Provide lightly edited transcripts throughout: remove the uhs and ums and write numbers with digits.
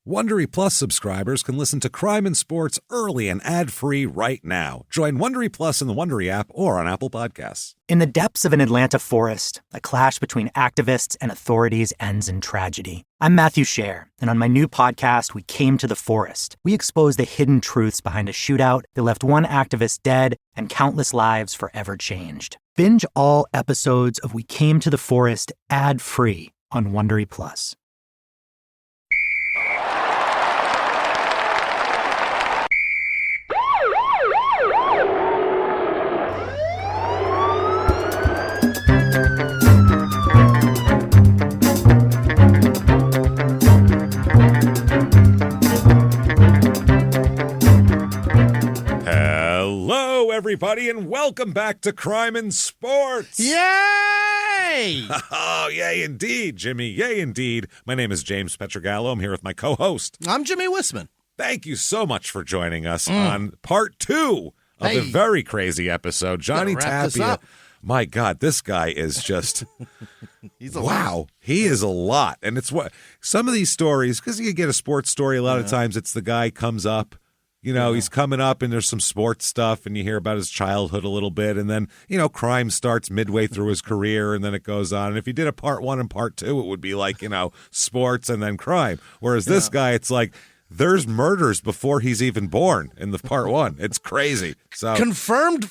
Wondery Plus subscribers can listen to Crime and Sports early and ad-free right now. Join Wondery Plus in the Wondery app or on Apple Podcasts. In the depths of an Atlanta forest, a clash between activists and authorities ends in tragedy. I'm Matthew Scher, and on my new podcast, We Came to the Forest, we expose the hidden truths behind a shootout that left one activist dead and countless lives forever changed. Binge all episodes of We Came to the Forest ad-free on Wondery Plus. Hello, everybody, and welcome back to Crime and Sports. Yay! Oh, yay indeed, Jimmy. Yay indeed. My name is James Pietragallo. I'm here with my co-host. I'm Jimmie Whisman. Thank you so much for joining us on part 2 of the very crazy episode. Johnny Tapia. My God, this guy is just, wow, he is a lot. And it's what some of these stories, because you get a sports story, a lot of times it's the guy comes up, you know, he's coming up and there's some sports stuff and you hear about his childhood a little bit. And then, you know, crime starts midway through his career and then it goes on. And if you did a part 1 and part 2, it would be like, you know, sports and then crime. Whereas this guy, it's like, there's murders before he's even born in the part 1. It's crazy. So confirmed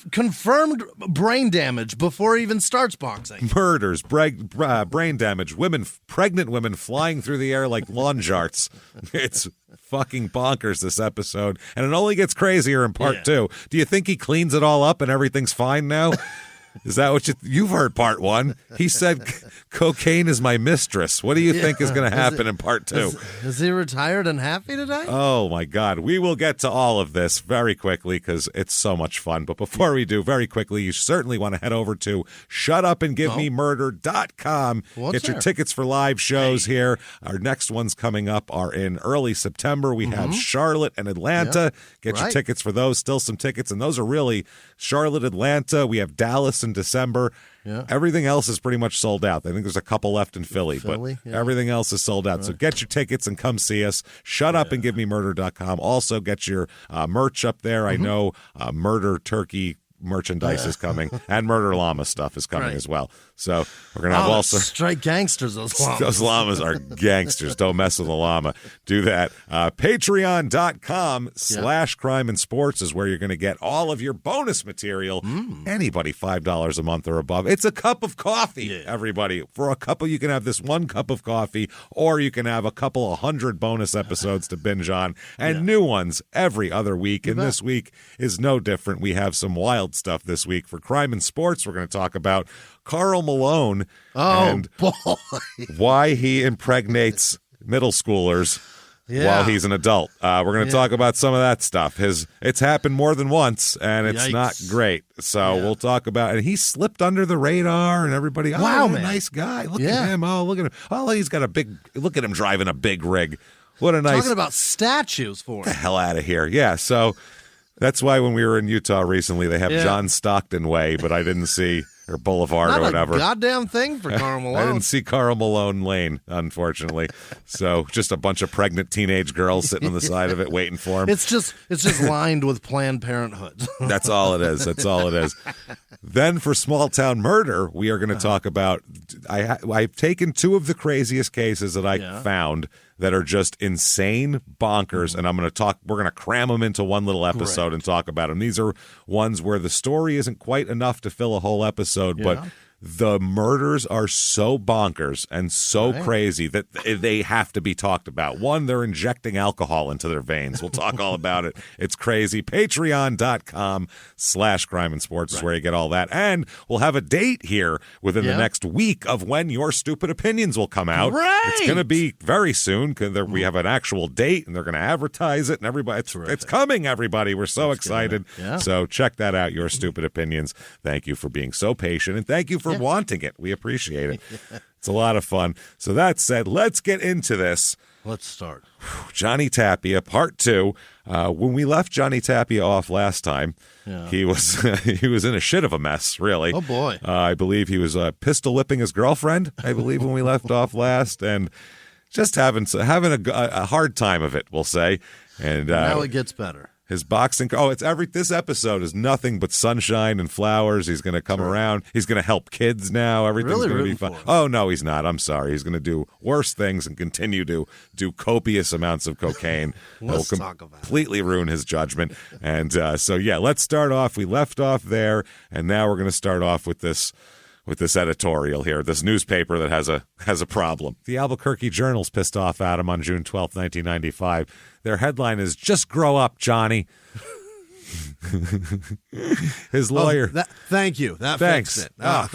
brain damage before he even starts boxing. Murders, brain damage, pregnant women flying through the air like lawn jarts. It's fucking bonkers, this episode. And it only gets crazier in part 2. Do you think he cleans it all up and everything's fine now? Is that what you've heard part 1? He said, cocaine is my mistress. What do you think is going to happen in part 2? Is he retired and happy today? Oh, my God. We will get to all of this very quickly because it's so much fun. But before we do, very quickly, you certainly want to head over to shutupandgivememurder.com. Get your tickets for live shows here. Our next ones coming up are in early September. We have Charlotte and Atlanta. Get your tickets for those. Still some tickets, and those are really Charlotte, Atlanta. We have Dallas in December. Everything else is pretty much sold out. I think there's a couple left in Philly, but everything else is sold out. Right. So get your tickets and come see us. Shutupandgivememurder.com. Also get your merch up there. I know Murder Turkey merchandise is coming, and Murder Llama stuff is coming as well. So we're going to have also straight gangsters. Those llamas. Those llamas are gangsters. Don't mess with a llama. Do that. Patreon.com/crime and sports is where you're going to get all of your bonus material. Anybody $5 a month or above. It's a cup of coffee, everybody. For a couple, you can have this one cup of coffee, or you can have a couple 100 bonus episodes to binge on, and new ones every other week. And this week is no different. We have some wild stuff this week for Crime and Sports. We're going to talk about Karl Malone and why he impregnates middle schoolers while he's an adult. We're going to talk about some of that stuff. It's happened more than once, and it's not great. So we'll talk about it. And he slipped under the radar, and everybody, what a nice guy. Look at him. Oh, look at him. Oh, he's got look at him driving a big rig. What a nice. Talking about statues for him. Get the hell out of here. Yeah, so that's why when we were in Utah recently, they have John Stockton Way, but I didn't see, or Boulevard Not or whatever. A goddamn thing for Karl Malone. I didn't see Karl Malone Lane, unfortunately. So just a bunch of pregnant teenage girls sitting on the side of it waiting for him. It's just lined with Planned Parenthood. That's all it is. That's all it is. Then for Small Town Murder, we are going to talk about, I've taken 2 of the craziest cases that I found that are just insane, bonkers, and we're going to cram them into one little episode and talk about them. These are ones where the story isn't quite enough to fill a whole episode, but the murders are so bonkers and so crazy that they have to be talked about. One, they're injecting alcohol into their veins. We'll talk all about it. It's crazy. Patreon.com/crime and sports is where you get all that. And we'll have a date here within the next week of when your stupid opinions will come out. It's going to be very soon because we have an actual date and they're going to advertise it and everybody. It's coming, everybody. We're so excited. So check that out, Your Stupid Opinions. Thank you for being so patient and thank you for wanting it. We appreciate it. It's a lot of fun. So that said, let's get into this. Let's start. Johnny Tapia, part 2. When we left Johnny Tapia off last time, he was in a shit of a mess, really. Oh, boy. I believe he was pistol whipping his girlfriend, I believe, when we left off last. And just having a hard time of it, we'll say. And now it gets better. His boxing. Oh, this episode is nothing but sunshine and flowers. He's going to come around. He's going to help kids now. Everything's going to be fun. Oh, no, he's not. I'm sorry. He's going to do worse things and continue to do copious amounts of cocaine. Let's talk about it. Completely ruin his judgment. And let's start off. We left off there, and now we're going to start off with this editorial here, this newspaper that has a problem. The Albuquerque Journal's pissed off at him on June 12th, 1995. Their headline is, "Just grow up, Johnny." His lawyer. Thank you. That fixed it. God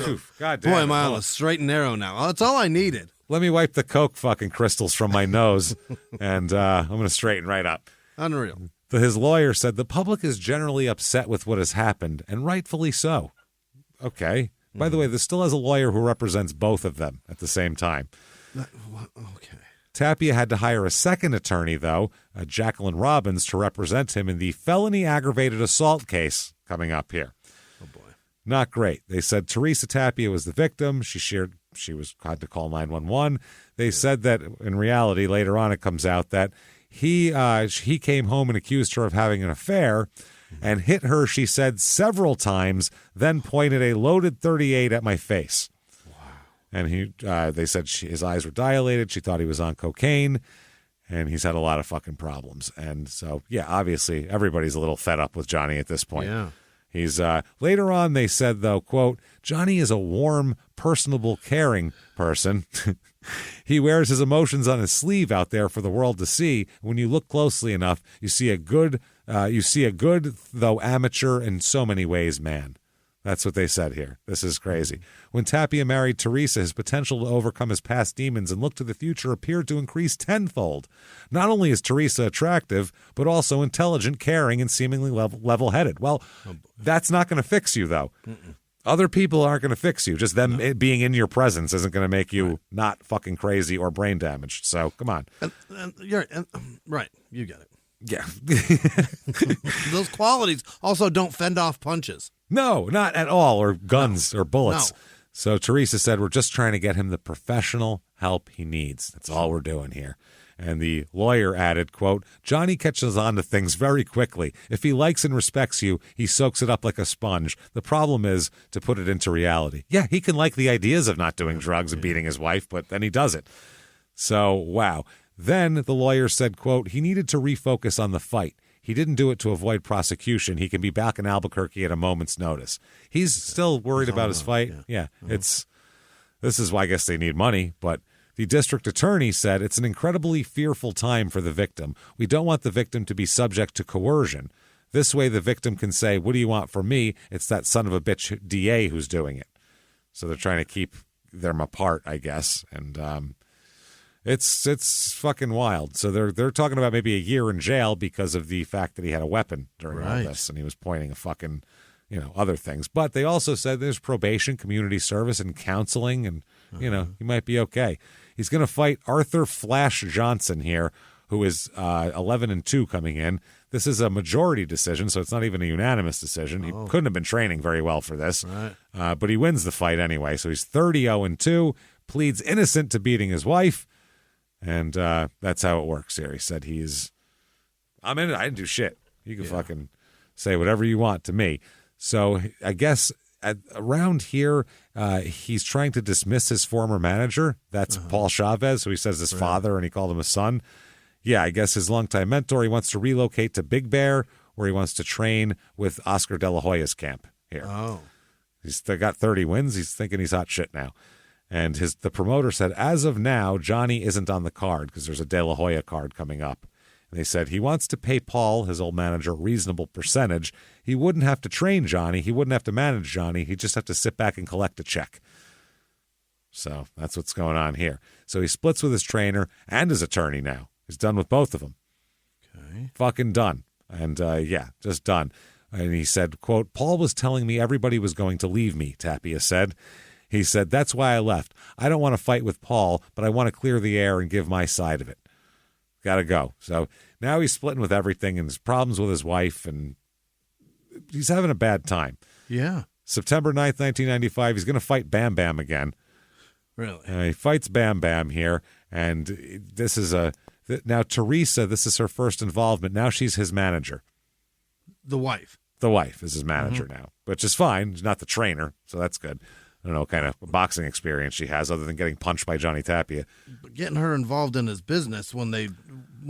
damn. Boy, am I on a straight and narrow now. Oh, that's all I needed. Let me wipe the Coke fucking crystals from my nose, and I'm going to straighten right up. Unreal. His lawyer said the public is generally upset with what has happened, and rightfully so. Okay. By the way, this still has a lawyer who represents both of them at the same time. Okay. Tapia had to hire a second attorney, though, Jacqueline Robbins, to represent him in the felony aggravated assault case coming up here. Oh, boy. Not great. They said Teresa Tapia was the victim. She had to call 911. They said that in reality, later on it comes out that he came home and accused her of having an affair and hit her, she said, several times, then pointed a loaded .38 at my face. Wow. And they said his eyes were dilated. She thought he was on cocaine, and he's had a lot of fucking problems. And so, yeah, obviously everybody's a little fed up with Johnny at this point. Yeah. He's later on they said, though, quote, Johnny is a warm, personable, caring person. He wears his emotions on his sleeve out there for the world to see. When you look closely enough, you see a good, though amateur in so many ways, man. That's what they said here. This is crazy. When Tapia married Teresa, his potential to overcome his past demons and look to the future appeared to increase tenfold. Not only is Teresa attractive, but also intelligent, caring, and seemingly level-headed. Well, that's not going to fix you, though. Mm-mm. Other people aren't going to fix you. Just them being in your presence isn't going to make you not fucking crazy or brain damaged. So, come on. Right. You get it. Yeah. Those qualities also don't fend off punches. No, not at all, or guns or bullets. No. So Teresa said, we're just trying to get him the professional help he needs. That's all we're doing here. And the lawyer added, quote, Johnny catches on to things very quickly. If he likes and respects you, he soaks it up like a sponge. The problem is to put it into reality. Yeah, he can like the ideas of not doing drugs and beating his wife, but then he does it. So, wow. Then the lawyer said, quote, he needed to refocus on the fight. He didn't do it to avoid prosecution. He can be back in Albuquerque at a moment's notice. He's still worried about his fight. Yeah. This is why I guess they need money, but the district attorney said it's an incredibly fearful time for the victim. We don't want the victim to be subject to coercion. This way the victim can say, what do you want from me? It's that son of a bitch DA who's doing it. So they're trying to keep them apart, I guess. And it's fucking wild. So they're talking about maybe a year in jail because of the fact that he had a weapon during all this and he was pointing a fucking, other things. But they also said there's probation, community service, and counseling, and he might be okay. He's going to fight Arthur Flash Johnson here, who is 11-2 coming in. This is a majority decision, so it's not even a unanimous decision. He couldn't have been training very well for this, but he wins the fight anyway. So he's 30-2, pleads innocent to beating his wife, and that's how it works here. He said I'm in it. I didn't do shit. You can fucking say whatever you want to me. So I guess around here, he's trying to dismiss his former manager. That's Paul Chavez, who he says his father, and he called him a son. Yeah, I guess his longtime mentor. He wants to relocate to Big Bear, where he wants to train with Oscar De La Hoya's camp here. Oh. He's got 30 wins. He's thinking he's hot shit now. And the promoter said, as of now, Johnny isn't on the card because there's a De La Hoya card coming up. And they said he wants to pay Paul, his old manager, a reasonable percentage. He wouldn't have to train Johnny. He wouldn't have to manage Johnny. He'd just have to sit back and collect a check. So that's what's going on here. So he splits with his trainer and his attorney now. He's done with both of them. Okay. Fucking done. And, just done. And he said, quote, Paul was telling me everybody was going to leave me, Tapia said. He said, that's why I left. I don't want to fight with Paul, but I want to clear the air and give my side of it. Got to go. So now he's splitting with everything and his problems with his wife, and he's having a bad time. Yeah. September 9th, 1995, he's going to fight Bam Bam again. Really? He fights Bam Bam here, And this is now Teresa, this is her first involvement. Now she's his manager. The wife. The wife is his manager now, which is fine. She's not the trainer, so that's good. I don't know what kind of boxing experience she has other than getting punched by Johnny Tapia. But getting her involved in his business when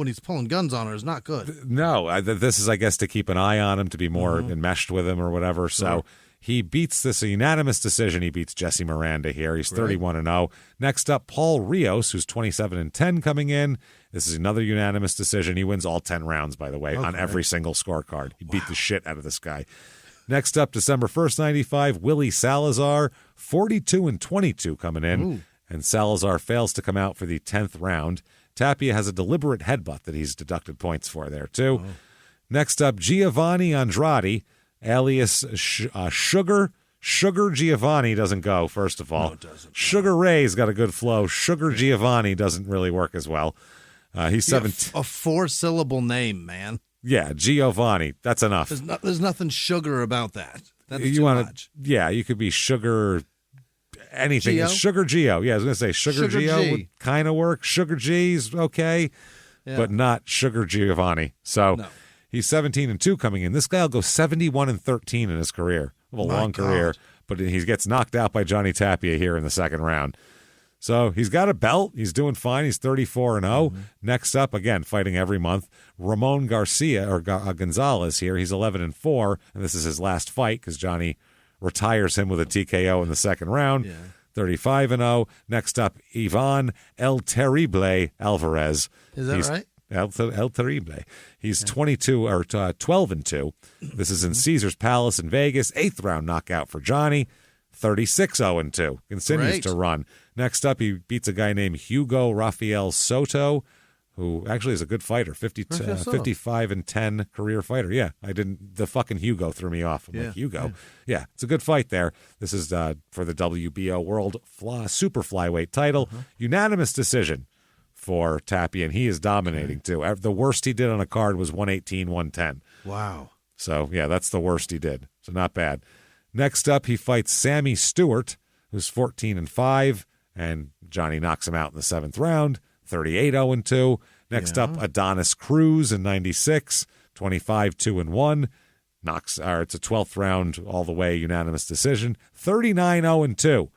he's pulling guns on her is not good. No, this is, I guess, to keep an eye on him, to be more enmeshed with him or whatever. So he beats this a unanimous decision. He beats Jesse Miranda here. He's 31-0. Next up, Paul Rios, who's 27-10 coming in. This is another unanimous decision. He wins all 10 rounds, by the way, on every single scorecard. He beat the shit out of this guy. Next up, December 1st, 95, Willie Salazar, 42-22 coming in. Ooh. And Salazar fails to come out for the 10th round. Tapia has a deliberate headbutt that he's deducted points for there, too. Oh. Next up, Giovanni Andrade, alias Sugar. Sugar Giovanni doesn't go, first of all. No, it doesn't. Sugar Ray's got a good flow. Sugar Giovanni doesn't really work as well. He's 17. A four-syllable name, man. Yeah, Giovanni. That's enough. There's nothing sugar about that. That's too much. Yeah, you could be Sugar anything. Gio? Sugar Gio. Yeah, I was going to say Sugar Gio G. would kind of work. Sugar G's okay, but not Sugar Giovanni. So he's 17-2 coming in. This guy will go 71-13 in his career. A long career, but he gets knocked out by Johnny Tapia here in the second round. So he's got a belt. He's doing fine. He's 34-0. Next up, again, fighting every month, Ramon Garcia or Gonzalez here. He's 11-4, and this is his last fight because Johnny retires him with a TKO in the second round. 35-0. Next up, Ivan El Terrible Alvarez. Is that right? El Terrible. He's 12-2. This is in Caesar's Palace in Vegas. 8th round knockout for Johnny. 36-0-2. Continues to run. Next up, he beats a guy named Hugo Rafael Soto, who actually is a good fighter. 55-10 career fighter. Yeah, the fucking Hugo threw me off. I'm like, Hugo. Yeah, it's a good fight there. This is for the WBO World Super Flyweight title. Unanimous decision for Tapia, and he is dominating too. The worst he did on a card was 118-110. Wow. So, yeah, that's the worst he did. So not bad. Next up, he fights Sammy Stewart, who's 14-5, and Johnny knocks him out in the 7th round, 38-2. Next up, Adonis Cruz in 96, 25-2-1. It's a 12th round all the way unanimous decision, 39-2.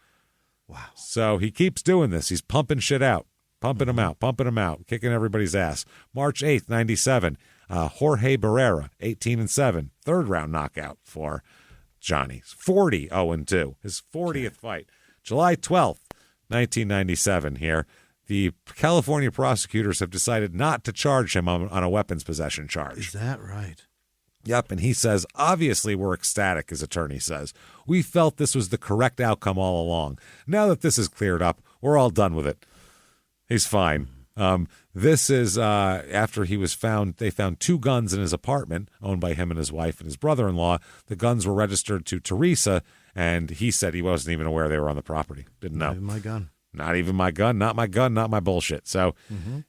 Wow. So he keeps doing this. He's pumping shit out. Pumping him out, kicking everybody's ass. March 8th, 97, Jorge Barrera, 18-7, 3rd round knockout for Johnny. 40-2, his 40th fight. July 12th, 1997 here. The California prosecutors have decided not to charge him on a weapons possession charge. Is that right? Yep, and he says, obviously we're ecstatic, his attorney says. We felt this was the correct outcome all along. Now that this is cleared up, we're all done with it. He's fine. This is after he was found. They found 2 guns in his apartment owned by him and his wife and his brother-in-law. The guns were registered to Teresa, and he said he wasn't even aware they were on the property. Didn't know. Not even my gun. Not even my gun. Not my gun. Not my bullshit. So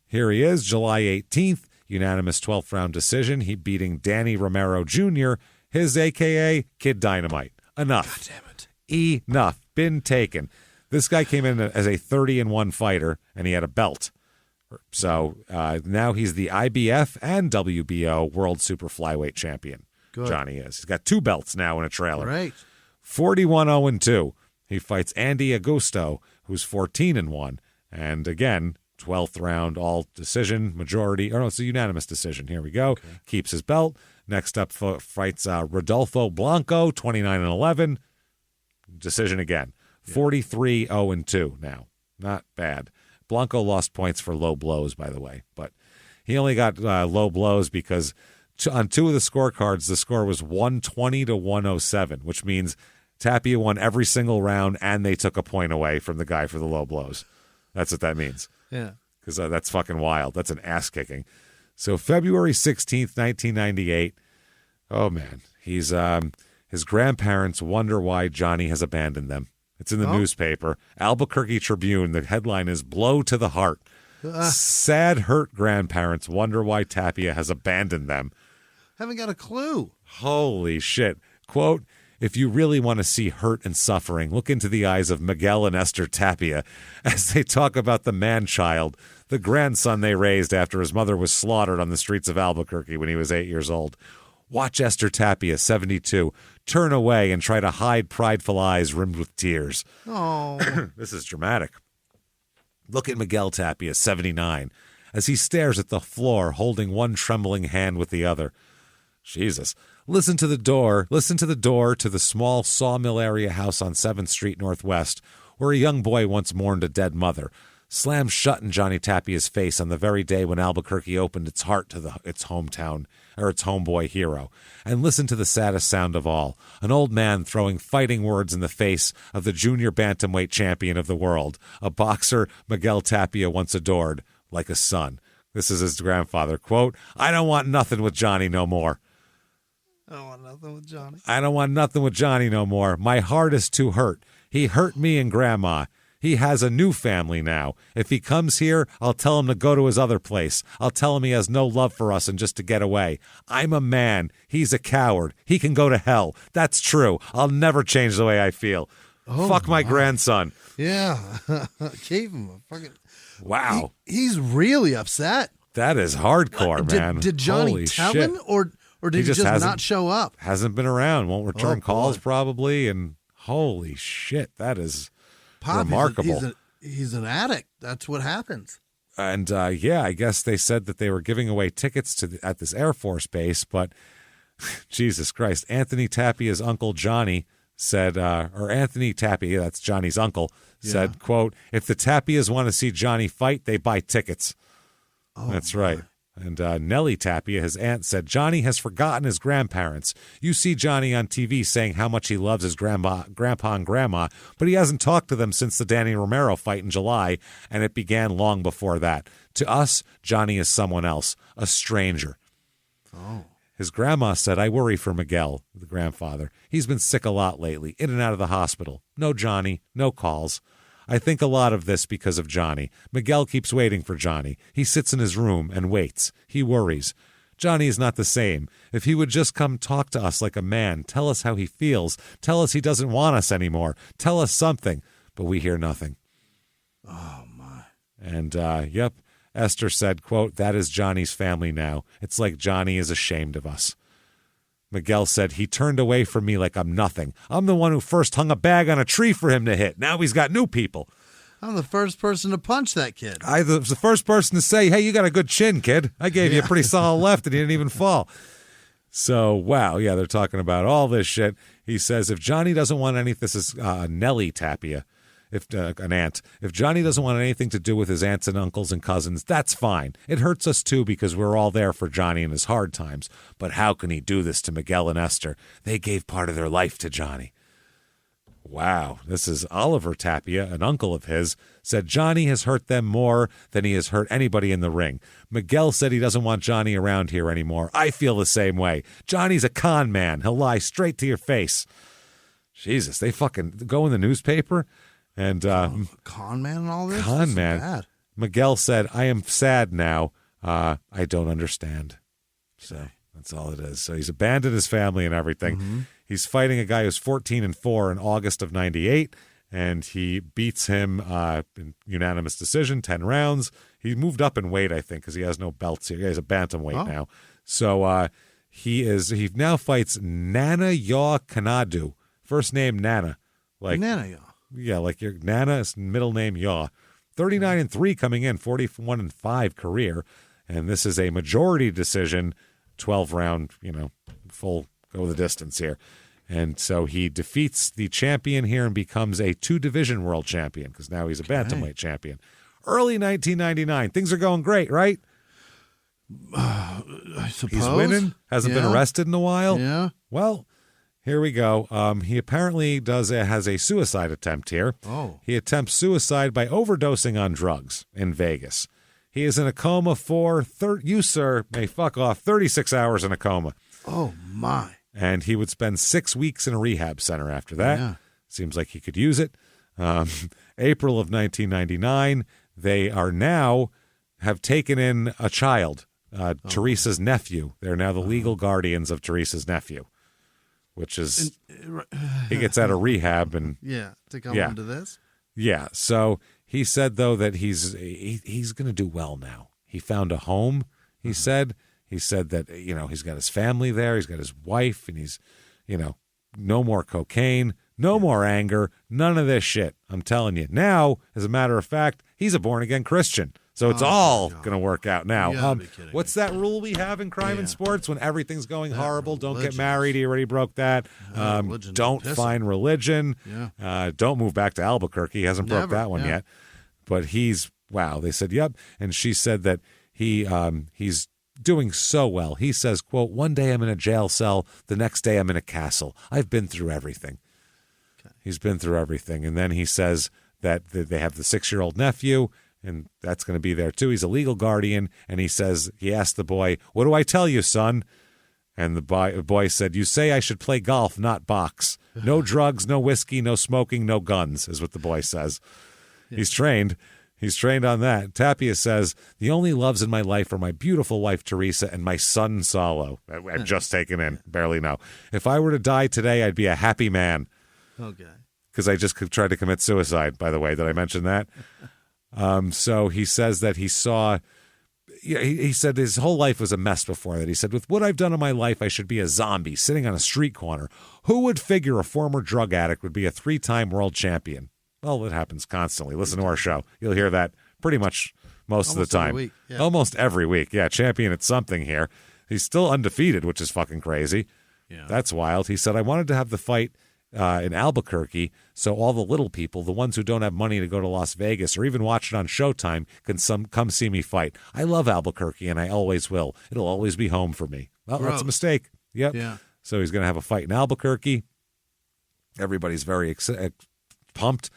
here he is, July 18th, unanimous 12th round decision. He beating Danny Romero Jr., his a.k.a. Kid Dynamite. Enough. God damn it. Enough. Been taken. This guy came in as a 30-1 fighter, and he had a belt. So now he's the IBF and WBO World Super Flyweight Champion. Good. Johnny is. He's got 2 belts now in a trailer. Right. 41-2. He fights Andy Augusto, who's 14-1. And again, 12th round, all decision, majority. Or no, it's a unanimous decision. Here we go. Okay. Keeps his belt. Next up fights Rodolfo Blanco, 29-11. Decision again. 43-0-2 now. Not bad. Blanco lost points for low blows, by the way, but he only got low blows because on 2 of the scorecards, the score was 120-107, which means Tapia won every single round and they took a point away from the guy for the low blows. That's what that means. Yeah. Because that's fucking wild. That's an ass kicking. So February 16th, 1998. Oh, man. His grandparents wonder why Johnny has abandoned them. It's in the newspaper. Albuquerque Tribune. The headline is Blow to the Heart. Sad, hurt grandparents wonder why Tapia has abandoned them. Haven't got a clue. Holy shit. Quote, If you really want to see hurt and suffering, look into the eyes of Miguel and Esther Tapia as they talk about the man-child, the grandson they raised after his mother was slaughtered on the streets of Albuquerque when he was 8 years old. Watch Esther Tapia, 72, turn away and try to hide prideful eyes rimmed with tears. Oh. This is dramatic. Look at Miguel Tapia, 79, as he stares at the floor, holding one trembling hand with the other. Jesus. Listen to the door to the small sawmill area house on 7th Street Northwest, where a young boy once mourned a dead mother. Slammed shut in Johnny Tapia's face on the very day when Albuquerque opened its heart to its hometown, or its homeboy hero. And listen to the saddest sound of all, an old man throwing fighting words in the face of the junior bantamweight champion of the world, a boxer Miguel Tapia once adored, like a son. This is his grandfather, quote, "I don't want nothing with Johnny no more. I don't want nothing with Johnny. I don't want nothing with Johnny no more. My heart is too hurt. He hurt me and Grandma. He has a new family now. If he comes here, I'll tell him to go to his other place. I'll tell him he has no love for us and just to get away. I'm a man. He's a coward. He can go to hell. That's true. I'll never change the way I feel. Fuck my grandson." Yeah. Gave him a fucking... Wow. He's really upset. That is hardcore, man. Did Johnny Holy tell shit. him, or did he just not show up? Hasn't been around. Won't return calls boy. probably. And holy shit, that is Pop, remarkable. He's an addict. That's what happens. And yeah, I guess they said that they were giving away tickets at this Air Force base, but Jesus Christ, Anthony Tapia's uncle Johnny said, or Anthony Tapia, that's Johnny's uncle, said, quote, "If the Tapias want to see Johnny fight, they buy tickets." That's right. And Nellie Tapia, his aunt, said, "Johnny has forgotten his grandparents. You see Johnny on TV saying how much he loves his grandpa and grandma, but he hasn't talked to them since the Danny Romero fight in July, and it began long before that. To us, Johnny is someone else, a stranger." Oh. His grandma said, "I worry for Miguel," the grandfather. "He's been sick a lot lately, in and out of the hospital. No Johnny, no calls. I think a lot of this because of Johnny. Miguel keeps waiting for Johnny. He sits in his room and waits. He worries. Johnny is not the same. If he would just come talk to us like a man, tell us how he feels, tell us he doesn't want us anymore, tell us something. But we hear nothing." Oh, my. And, yep, Esther said, quote, "That is Johnny's family now. It's like Johnny is ashamed of us." Miguel said, "He turned away from me like I'm nothing. I'm the one who first hung a bag on a tree for him to hit. Now he's got new people. I'm the first person to punch that kid. I was the first person to say, 'Hey, you got a good chin, kid. I gave you a pretty solid left and he didn't even fall.'" So, wow, yeah, they're talking about all this shit. He says, if Johnny doesn't want anything, this is Nellie Tapia, an aunt. If Johnny doesn't want anything to do with his aunts and uncles and cousins, that's fine. It hurts us too because we're all there for Johnny in his hard times. But how can he do this to Miguel and Esther? They gave part of their life to Johnny. Wow. This is Oliver Tapia, an uncle of his, said Johnny has hurt them more than he has hurt anybody in the ring. Miguel said he doesn't want Johnny around here anymore. I feel the same way. Johnny's a con man. He'll lie straight to your face. Jesus, they fucking go in the newspaper. And con man and all this? Con man. Bad. Miguel said, "I am sad now. I don't understand." So that's all it is. So he's abandoned his family and everything. Mm-hmm. He's fighting a guy who's 14-4 in August of '98, and he beats him in unanimous decision, 10 rounds. He moved up in weight, I think, because he has no belts here. He's a bantamweight now. So he now fights Nana Yaw Kanadu. First name Nana. Like Nana Yaw. Yeah, like your Nana is middle name Yaw. 39-3 coming in, 41-5 career. And this is a majority decision, 12-round, full go the distance here. And so he defeats the champion here and becomes a 2-division world champion because now he's a bantamweight champion. Early 1999. Things are going great, right? I suppose. He's winning. Hasn't been arrested in a while. Yeah. Well, here we go. He apparently has a suicide attempt here. Oh. He attempts suicide by overdosing on drugs in Vegas. He is in a coma for, you, sir, may fuck off, 36 hours in a coma. Oh, my. And he would spend 6 weeks in a rehab center after that. Yeah. Seems like he could use it. April of 1999, they are now have taken in a child, Teresa's nephew. They're now the legal guardians of Teresa's nephew. which is he gets out of rehab and to come into this. Yeah, so he said though that he's going to do well now. He found a home. He said that he's got his family there. He's got his wife, and he's no more cocaine, no more anger, none of this shit. I'm telling you now. As a matter of fact, he's a born again Christian. So it's all going to work out now. What's that rule we have in crime and sports? When everything's going horrible, don't get married. He already broke that. Don't find religion. Don't move back to Albuquerque. He hasn't broke that one yet. But they said, yep. And she said that he's doing so well. He says, quote, one day I'm in a jail cell. The next day I'm in a castle. I've been through everything. Okay. He's been through everything. And then he says that they have the 6-year-old nephew, and that's going to be there too. He's a legal guardian, and he asked the boy, what do I tell you, son? And the boy said, you say I should play golf, not box. No drugs, no whiskey, no smoking, no guns, is what the boy says. Yeah. He's trained. He's trained on that. Tapia says, the only loves in my life are my beautiful wife, Teresa, and my son, Salo. I've just taken in. Barely know. If I were to die today, I'd be a happy man. Okay. Because I just tried to commit suicide, by the way. Did I mention that? So he says that he saw, he said his whole life was a mess before that. He said, with what I've done in my life, I should be a zombie sitting on a street corner. Who would figure a former drug addict would be a 3-time world champion? Well, it happens constantly. Listen to our show. You'll hear that pretty much most of the time. Every week. Yeah. Almost every week. Yeah, champion at something here. He's still undefeated, which is fucking crazy. Yeah. That's wild. He said, I wanted to have the fight in Albuquerque, so all the little people, the ones who don't have money to go to Las Vegas or even watch it on Showtime, can come see me fight. I love Albuquerque, and I always will. It'll always be home for me. Well, that's a mistake. Yep. Yeah. So he's going to have a fight in Albuquerque. Everybody's very pumped.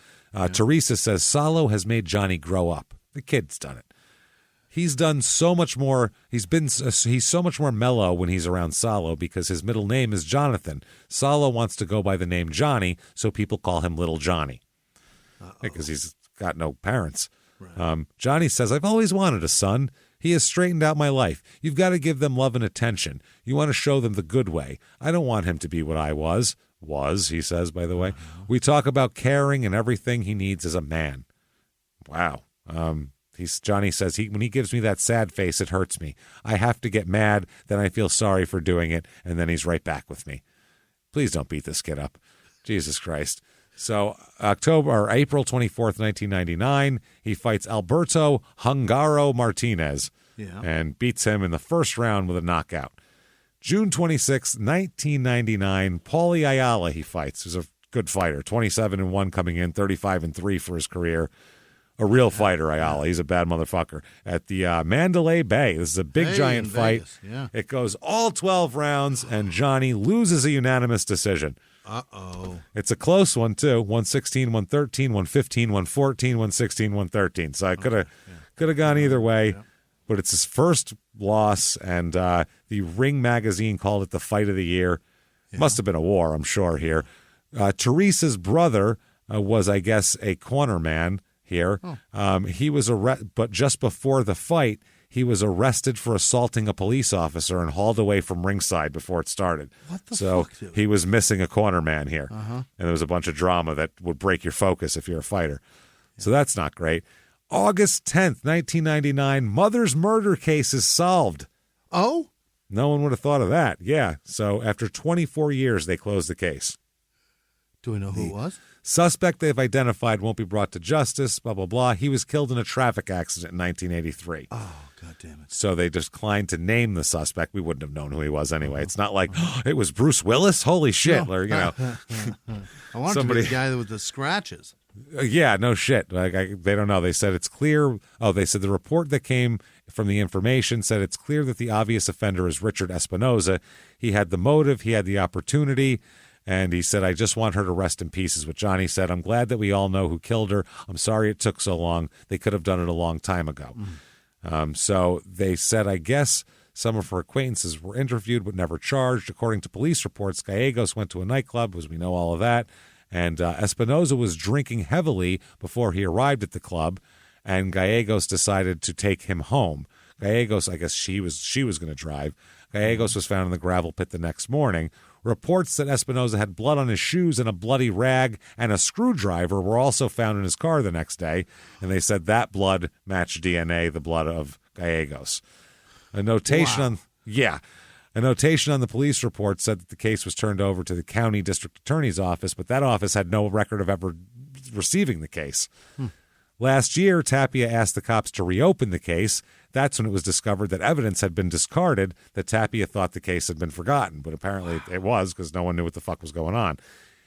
Teresa says Salo has made Johnny grow up. The kid's done it. He's done so much more. He's so much more mellow when he's around Salo because his middle name is Jonathan. Salo wants to go by the name Johnny, so people call him Little Johnny because he's got no parents. Right. Johnny says, I've always wanted a son. He has straightened out my life. You've got to give them love and attention. You want to show them the good way. I don't want him to be what I was, he says, by the way. We talk about caring and everything he needs as a man. Wow. Johnny says, when he gives me that sad face, it hurts me. I have to get mad, then I feel sorry for doing it, and then he's right back with me. Please don't beat this kid up. Jesus Christ. So April 24th, 1999, he fights Alberto Hungaro Martinez and beats him in the first round with a knockout. June 26, 1999, Paulie Ayala he fights. He's a good fighter, 27-1 coming in, 35-3 for his career. A real fighter, Ayala. He's a bad motherfucker. At the Mandalay Bay. This is a big, giant fight. Yeah. It goes all 12 rounds, and Johnny loses a unanimous decision. Uh-oh. It's a close one, too. 116, 113, 115, 114, 116, 113. So I could have gone either way. Yeah. But it's his first loss, and the Ring magazine called it the fight of the year. Yeah. Must have been a war, I'm sure, here. Teresa's brother was, I guess, a corner man here. He was but just before the fight, he was arrested for assaulting a police officer and hauled away from ringside before it started. What the fuck? So he was missing a corner man here. Uh-huh. And there was a bunch of drama that would break your focus if you're a fighter. Yeah. So that's not great. August 10th, 1999, mother's murder case is solved. Oh? No one would have thought of that. Yeah. So after 24 years, they closed the case. Do we know who it was? Suspect they've identified won't be brought to justice, blah, blah, blah. He was killed in a traffic accident in 1983. Oh, God damn it. So they declined to name the suspect. We wouldn't have known who he was anyway. It's not like, it was Bruce Willis? Holy shit. No. Or, I want somebody, to be the guy with the scratches. Yeah, no shit. They don't know. They said it's clear. Oh, they said the report that came from the information said it's clear that the obvious offender is Richard Espinoza. He had the motive. He had the opportunity. And he said, I just want her to rest in peace, is what Johnny said. I'm glad that we all know who killed her. I'm sorry it took so long. They could have done it a long time ago. So they said, I guess some of her acquaintances were interviewed but never charged. According to police reports, Gallegos went to a nightclub, as we know all of that. And Espinoza was drinking heavily before he arrived at the club. And Gallegos decided to take him home. Gallegos, I guess she was going to drive. Gallegos was found in the gravel pit the next morning. Reports that Espinoza had blood on his shoes and a bloody rag and a screwdriver were also found in his car the next day, and they said that blood matched DNA, the blood of Gallegos. A notation on the police report said that the case was turned over to the county district attorney's office, but that office had no record of ever receiving the case. Last year, Tapia asked the cops to reopen the case. That's when it was discovered that evidence had been discarded, that Tapia thought the case had been forgotten, but apparently it was, because no one knew what the fuck was going on.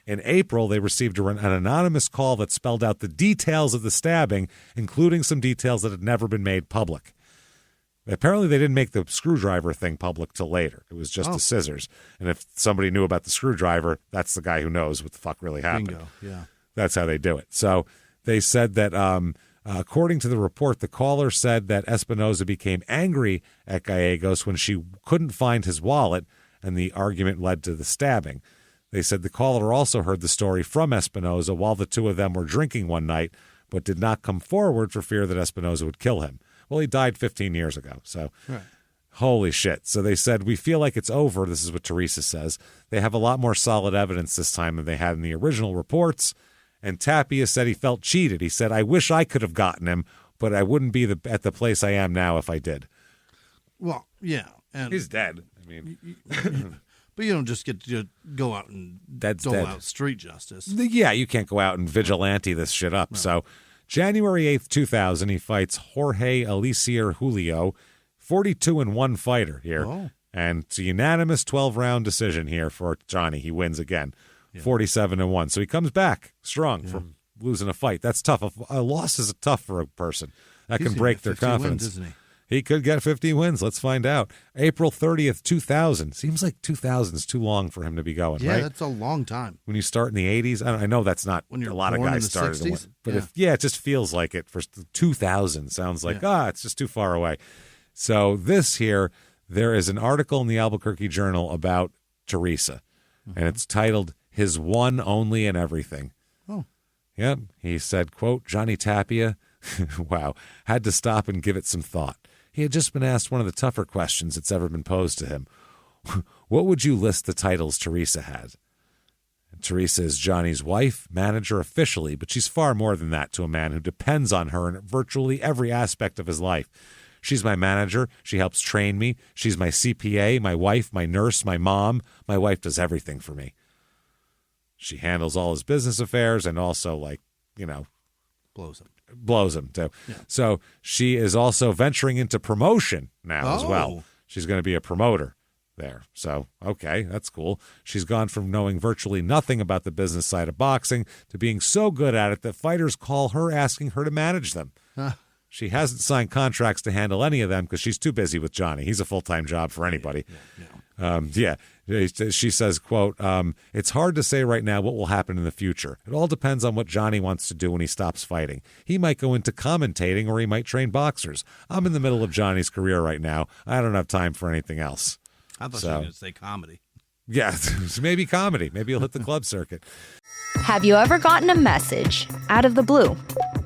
In April, they received an anonymous call that spelled out the details of the stabbing, including some details that had never been made public. Apparently, they didn't make the screwdriver thing public till later. It was just the scissors. And if somebody knew about the screwdriver, that's the guy who knows what the fuck really happened. Bingo. Yeah. That's how they do it. So they said that, according to the report, the caller said that Espinoza became angry at Gallegos when she couldn't find his wallet, and the argument led to the stabbing. They said the caller also heard the story from Espinoza while the two of them were drinking one night, but did not come forward for fear that Espinoza would kill him. Well, he died 15 years ago, so holy shit. So they said, we feel like it's over. This is what Teresa says. They have a lot more solid evidence this time than they had in the original reports. And Tapia said he felt cheated. He said, I wish I could have gotten him, but I wouldn't be at the place I am now if I did. Well, yeah. And he's dead. I mean, but you don't just get to go out and dole out street justice. Yeah, you can't go out and vigilante this shit up. No. So January 8th, 2000, he fights Jorge Eliezer Julio, 42-1 fighter here. Oh. And it's a unanimous 12-round decision here for Johnny. He wins again, 47-1. So he comes back strong from losing a fight. That's tough. A loss is tough for a person. That can break their confidence. Wins, isn't he? He could get 50 wins. Let's find out. April 30th, 2000. Seems like 2000 is too long for him to be going, right? Yeah, that's a long time. When you start in the 80s, I know that's not when you're a lot of guys started. 60s? But it just feels like it for 2000. Sounds like, it's just too far away. So this here, there is an article in the Albuquerque Journal about Teresa, and it's titled, His One, Only, and Everything. Oh. Yep. He said, quote, Johnny Tapia, wow, had to stop and give it some thought. He had just been asked one of the tougher questions that's ever been posed to him. What would you list the titles Teresa had? And Teresa is Johnny's wife, manager officially, but she's far more than that to a man who depends on her in virtually every aspect of his life. She's my manager. She helps train me. She's my CPA, my wife, my nurse, my mom. My wife does everything for me. She handles all his business affairs and also, blows him too. Yeah. So she is also venturing into promotion now as well. She's going to be a promoter there. So, okay, that's cool. She's gone from knowing virtually nothing about the business side of boxing to being so good at it that fighters call her asking her to manage them. She hasn't signed contracts to handle any of them because she's too busy with Johnny. He's a full-time job for anybody. She says, quote, it's hard to say right now what will happen in the future. It all depends on what Johnny wants to do when he stops fighting. He might go into commentating or he might train boxers. I'm in the middle of Johnny's career right now. I don't have time for anything else. I thought you were going to say comedy. Yeah, maybe comedy. Maybe he'll hit the club circuit. Have you ever gotten a message out of the blue?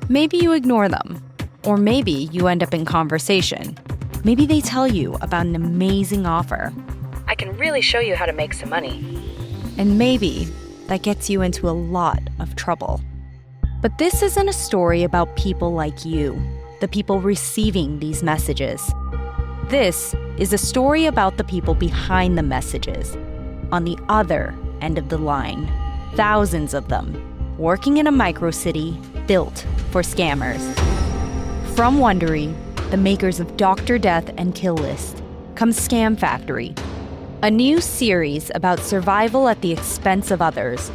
Maybe you ignore them. Or maybe you end up in conversation. Maybe they tell you about an amazing offer. I can really show you how to make some money. And maybe that gets you into a lot of trouble. But this isn't a story about people like you, the people receiving these messages. This is a story about the people behind the messages, on the other end of the line. Thousands of them, working in a microcity built for scammers. From Wondery, the makers of Dr. Death and Kill List, comes Scam Factory, a new series about survival at the expense of others.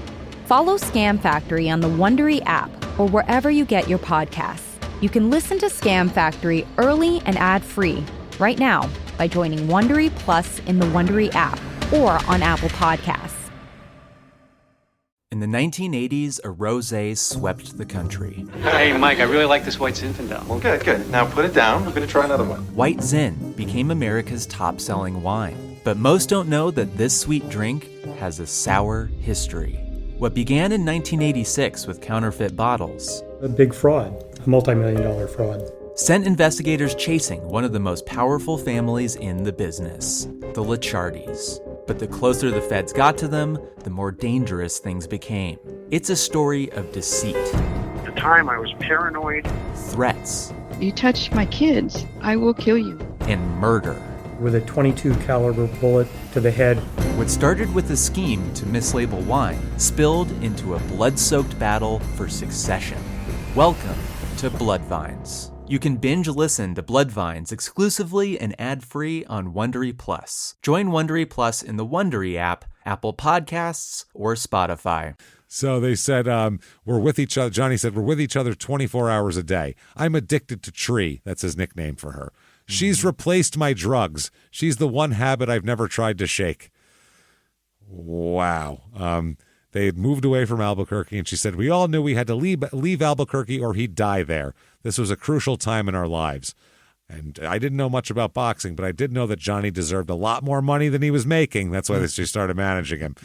Follow Scam Factory on the Wondery app or wherever you get your podcasts. You can listen to Scam Factory early and ad-free right now by joining Wondery Plus in the Wondery app or on Apple Podcasts. In the 1980s, a rosé swept the country. Hey, Mike, I really like this White Zinfandel. Well, good. Now put it down. I'm going to try another one. White Zin became America's top-selling wine. But most don't know that this sweet drink has a sour history. What began in 1986 with counterfeit bottles. A big fraud, a multi-million-dollar fraud. sent investigators chasing one of the most powerful families in the business, the Licciardis. But the closer the feds got to them, the more dangerous things became. It's a story of deceit. At the time, I was paranoid. Threats. You touch my kids, I will kill you. And murder. With a .22 caliber bullet to the head. What started with a scheme to mislabel wine spilled into a blood-soaked battle for succession. Welcome to Bloodvines. You can binge listen to Bloodvines exclusively and ad-free on Wondery Plus. Join Wondery Plus in the Wondery app, Apple Podcasts, or Spotify. So they said, we're with each other. Johnny said, we're with each other 24 hours a day. I'm addicted to Tree. That's his nickname for her. She's replaced my drugs. She's the one habit I've never tried to shake. Wow. They had moved away from Albuquerque, and she said, we all knew we had to leave Albuquerque or he'd die there. This was a crucial time in our lives. And I didn't know much about boxing, but I did know that Johnny deserved a lot more money than he was making. That's why she started managing him.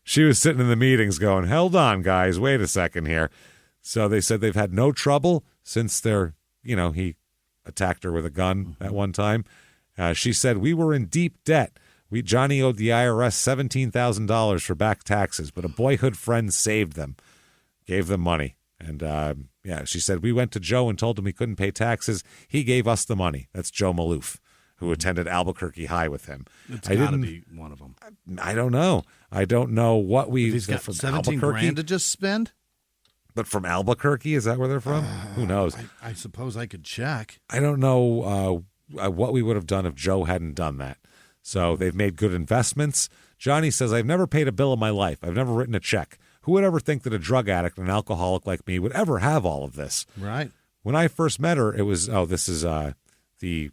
She was sitting in the meetings going, hold on, guys, wait a second here. So they said they've had no trouble since he attacked her with a gun at one time. She said, we were in deep debt. Johnny owed the IRS $17,000 for back taxes, but a boyhood friend saved them, gave them money. And she said, we went to Joe and told him we couldn't pay taxes. He gave us the money. That's Joe Maloof, who attended Albuquerque High with him. It's got to be one of them. I don't know. I don't know what he's got from 17 grand to just spend. But from Albuquerque, is that where they're from? Who knows? I suppose I could check. I don't know what we would have done if Joe hadn't done that. So they've made good investments. Johnny says, I've never paid a bill in my life. I've never written a check. Who would ever think that a drug addict and an alcoholic like me would ever have all of this? Right. When I first met her, it was, this is the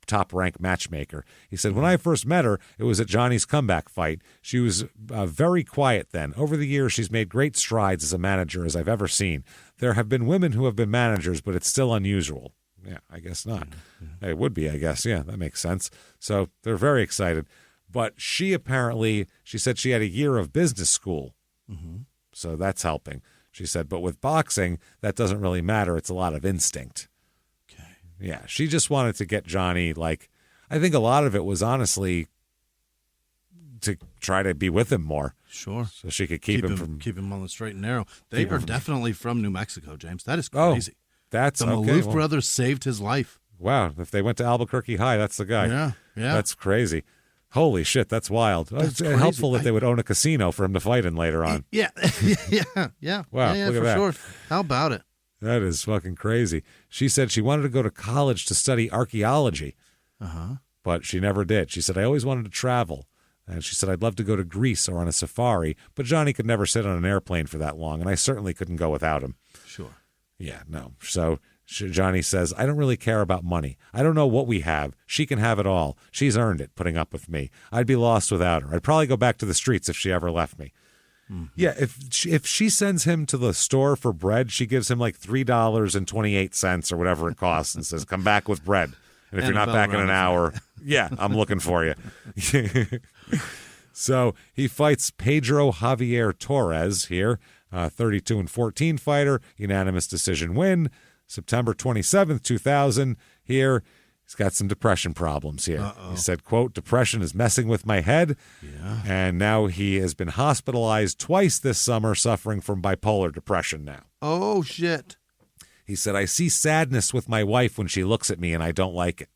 top rank matchmaker. He said, when I first met her, it was at Johnny's comeback fight. She was very quiet then. Over the years, she's made great strides as a manager as I've ever seen. There have been women who have been managers, but it's still unusual. Yeah, I guess not. It would be, I guess. Yeah, that makes sense. So they're very excited. But she said she had a year of business school. So that's helping. She said, but with boxing, that doesn't really matter. It's a lot of instinct. Okay. Yeah, she just wanted to get Johnny, I think a lot of it was honestly to try to be with him more. Sure. So she could keep him on the straight and narrow. They are definitely from New Mexico, James. That is crazy. That's the Maloof brothers saved his life. Wow. If they went to Albuquerque High, that's the guy. Yeah. That's crazy. Holy shit, that's wild. It's helpful that they would own a casino for him to fight in later on. Yeah. Wow, yeah, look at for that. Sure. How about it? That is fucking crazy. She said she wanted to go to college to study archaeology, but she never did. She said, I always wanted to travel. And she said, I'd love to go to Greece or on a safari, but Johnny could never sit on an airplane for that long, and I certainly couldn't go without him. Sure. Yeah, no. So Johnny says, I don't really care about money. I don't know what we have. She can have it all. She's earned it, putting up with me. I'd be lost without her. I'd probably go back to the streets if she ever left me. Yeah, if she sends him to the store for bread, she gives him like $3.28 or whatever it costs and says, come back with bread. And if you're not back in an hour, yeah, I'm looking for you. So he fights Pedro Javier Torres here, 32-14 fighter, unanimous decision win. September 27th, 2000 here. He's got some depression problems here. He said, quote, depression is messing with my head. Yeah. And now he has been hospitalized twice this summer, suffering from bipolar depression now. Oh, shit. He said, I see sadness with my wife when she looks at me and I don't like it.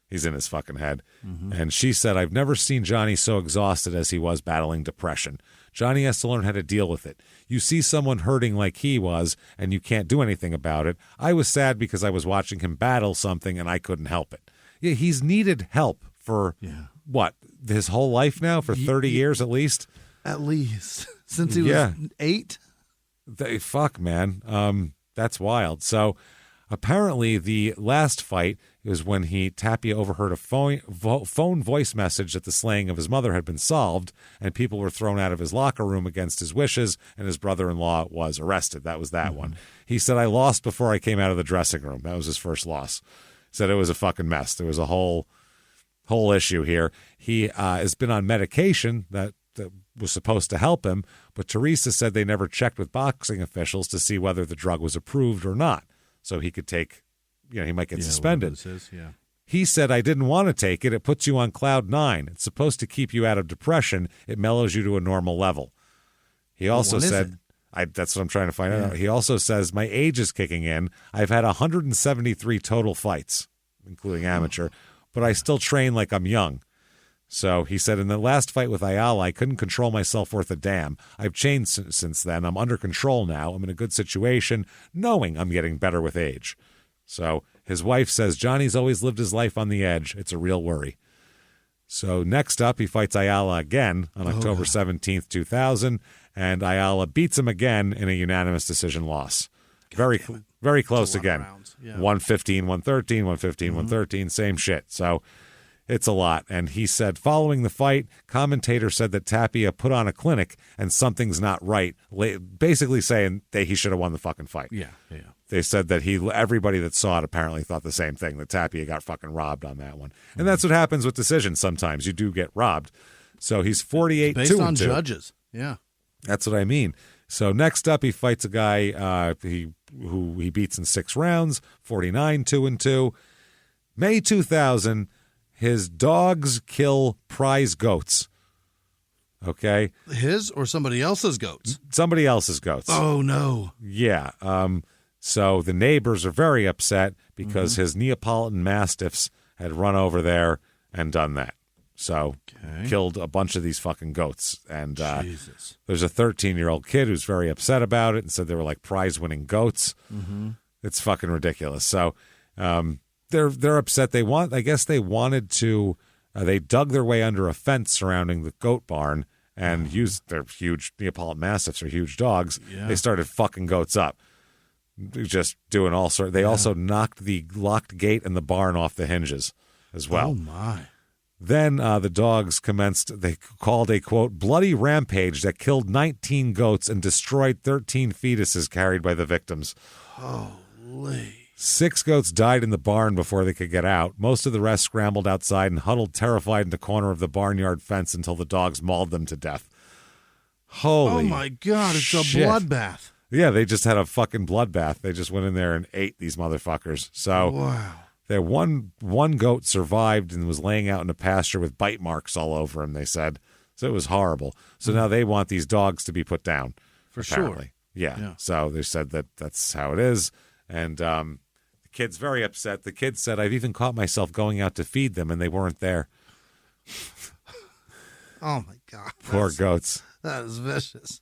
He's in his fucking head. And she said, I've never seen Johnny so exhausted as he was battling depression. Johnny has to learn how to deal with it. You see someone hurting like he was, and you can't do anything about it. I was sad because I was watching him battle something, and I couldn't help it. Yeah, he's needed help for, what, his whole life now? For 30 years at least? At least. Since he was 8? Fuck, man. That's wild. So apparently the last fight was when Tapia overheard a phone voice message that the slaying of his mother had been solved, and people were thrown out of his locker room against his wishes, and his brother-in-law was arrested. That was that one. He said, I lost before I came out of the dressing room. That was his first loss. Said it was a fucking mess. There was a whole issue here. He has been on medication that was supposed to help him, but Teresa said they never checked with boxing officials to see whether the drug was approved or not. so he could take, he might get suspended. Yeah. He said, I didn't want to take it. It puts you on cloud 9. It's supposed to keep you out of depression. It mellows you to a normal level. He also said, that's what I'm trying to find out. He also says, my age is kicking in. I've had 173 total fights, including amateur, but I still train like I'm young. So he said, in the last fight with Ayala, I couldn't control myself worth a damn. I've changed since then. I'm under control now. I'm in a good situation, knowing I'm getting better with age. So his wife says, Johnny's always lived his life on the edge. It's a real worry. So next up, he fights Ayala again on October 17th, 2000, and Ayala beats him again in a unanimous decision loss. Very close again. 115, 113, 115, 113, same shit. So it's a lot. And he said, following the fight, commentator said that Tapia put on a clinic and something's not right, basically saying that he should have won the fucking fight. Yeah. They said that everybody that saw it apparently thought the same thing, that Tapia got fucking robbed on that one. And that's what happens with decisions sometimes. You do get robbed. So he's 48-2-2. Based on judges. Yeah. That's what I mean. So next up, he fights a guy who he beats in 6 rounds, 49-2-2. May 2000, his dogs kill prize goats. Okay? His or somebody else's goats? Somebody else's goats. Oh, no. Yeah. So the neighbors are very upset because his Neapolitan Mastiffs had run over there and done that. So killed a bunch of these fucking goats. And there's a 13-year-old kid who's very upset about it and said they were like prize-winning goats. It's fucking ridiculous. So they're upset. I guess they wanted to. They dug their way under a fence surrounding the goat barn and used their huge Neapolitan Mastiffs are huge dogs. Yeah. They started fucking goats up. Just doing all sorts. They also knocked the locked gate in the barn off the hinges as well. Oh, my. Then the dogs commenced, they called a, quote, bloody rampage that killed 19 goats and destroyed 13 fetuses carried by the victims. Holy. 6 goats died in the barn before they could get out. Most of the rest scrambled outside and huddled terrified in the corner of the barnyard fence until the dogs mauled them to death. Holy Oh, my God. It's shit. a bloodbath. Yeah, they just had a fucking bloodbath. They just went in there and ate these motherfuckers. So wow. There one goat survived and was laying out in a pasture with bite marks all over him, they said. So it was horrible. So now they want these dogs to be put down. For apparently. sure. Yeah. So they said that that's how it is. And the kid's very upset. The kid said, I've even caught myself going out to feed them and they weren't there. Oh, my God. Poor goats. That is vicious.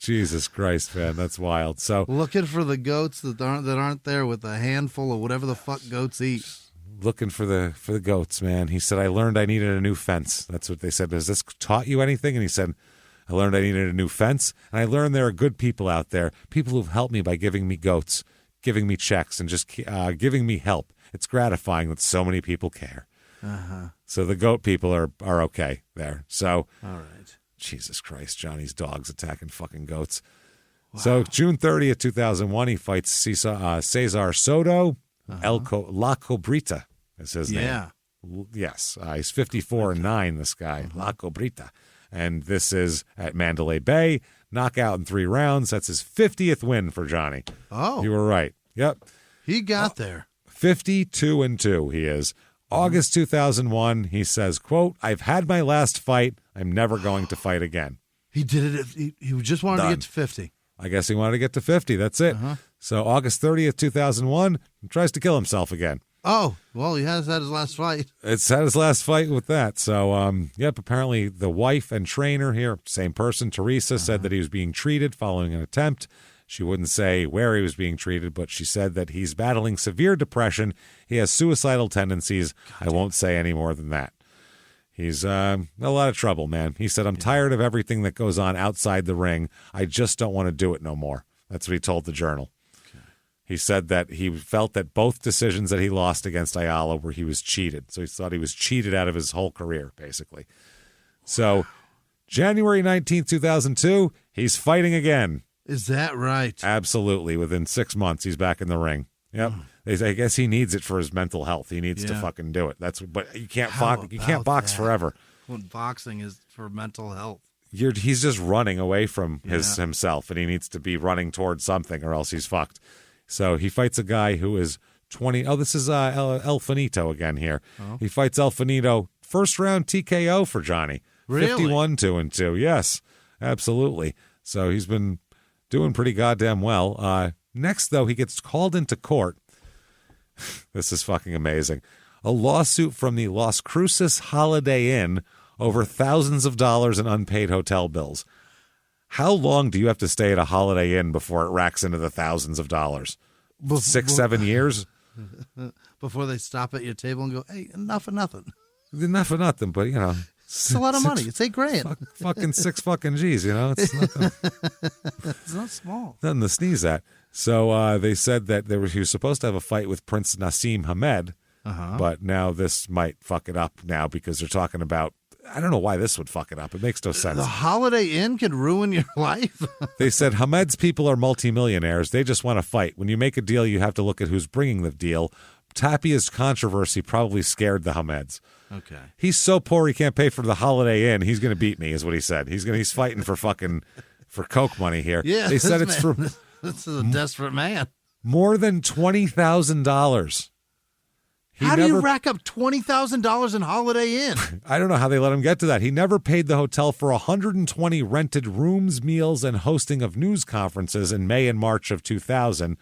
Jesus Christ, man, that's wild. So looking for the goats that aren't there with a handful of whatever the fuck goats eat. Looking for the goats, man. He said, I learned I needed a new fence. That's what they said. Has this taught you anything? And he said, I learned I needed a new fence, and I learned there are good people out there, people who've helped me by giving me goats, giving me checks, and just giving me help. It's gratifying that so many people care. So the goat people are okay there. So all right. Jesus Christ, Johnny's dogs attacking fucking goats. Wow. So June 30th, 2001, he fights Cesar Soto. La Cobrita is his name. Yes. He's 54-9, this guy. La Cobrita. And this is at Mandalay Bay. Knockout in 3 rounds. That's his 50th win for Johnny. Oh. You were right. Yep. He got there. 52-2 he is. August 2001, he says, quote, I've had my last fight. I'm never going to fight again. He did it. He just wanted to get to 50. I guess he wanted to get to 50. That's it. So August 30th, 2001, he tries to kill himself again. Oh, well, he has had his last fight. It's had his last fight with that. So, yep, apparently the wife and trainer here, same person, Teresa, said that he was being treated following an attempt. She wouldn't say where he was being treated, but she said that he's battling severe depression. He has suicidal tendencies. I won't say any more than that. He's in a lot of trouble, man. He said, I'm tired of everything that goes on outside the ring. I just don't want to do it no more. That's what he told the Journal. Okay. He said that he felt that both decisions that he lost against Ayala were he was cheated. So he thought he was cheated out of his whole career, basically. So January 19th, 2002, he's fighting again. Is that right? Absolutely. Within 6 months, he's back in the ring. Yep. I guess he needs it for his mental health. He needs to fucking do it. But you can't box forever. When boxing is for mental health. He's just running away from himself, and he needs to be running towards something, or else he's fucked. So he fights a guy who is 20. Oh, this is El Finito again here. Oh. He fights El Finito. First round TKO for Johnny. Really? 51-2-2. Yes, absolutely. So he's been doing pretty goddamn well. Next, though, he gets called into court. This is fucking amazing. A lawsuit from the Las Cruces Holiday Inn over thousands of dollars in unpaid hotel bills. How long do you have to stay at a Holiday Inn before it racks into the thousands of dollars? 6-7 years? Before they stop at your table and go, hey, enough of nothing. Enough of nothing, but, you know. It's a lot of money. It's $8,000. Fucking 6 fucking G's, you know? It's nothing. It's not small. Nothing to sneeze at. So they said that he was supposed to have a fight with Prince Nassim Hamed, but now this might fuck it up now because they're talking about, I don't know why this would fuck it up. It makes no sense. The Holiday Inn could ruin your life? They said Hamed's people are multimillionaires. They just want to fight. When you make a deal, you have to look at who's bringing the deal. Tapia's controversy probably scared the Hameds. Okay. He's so poor he can't pay for the Holiday Inn. He's going to beat me, is what he said. He's fighting for coke money here. Yeah, they said it's for this is a desperate man. More than $20,000. How do you rack up $20,000 in Holiday Inn? I don't know how they let him get to that. He never paid the hotel for 120 rented rooms, meals, and hosting of news conferences in May and March of 2000.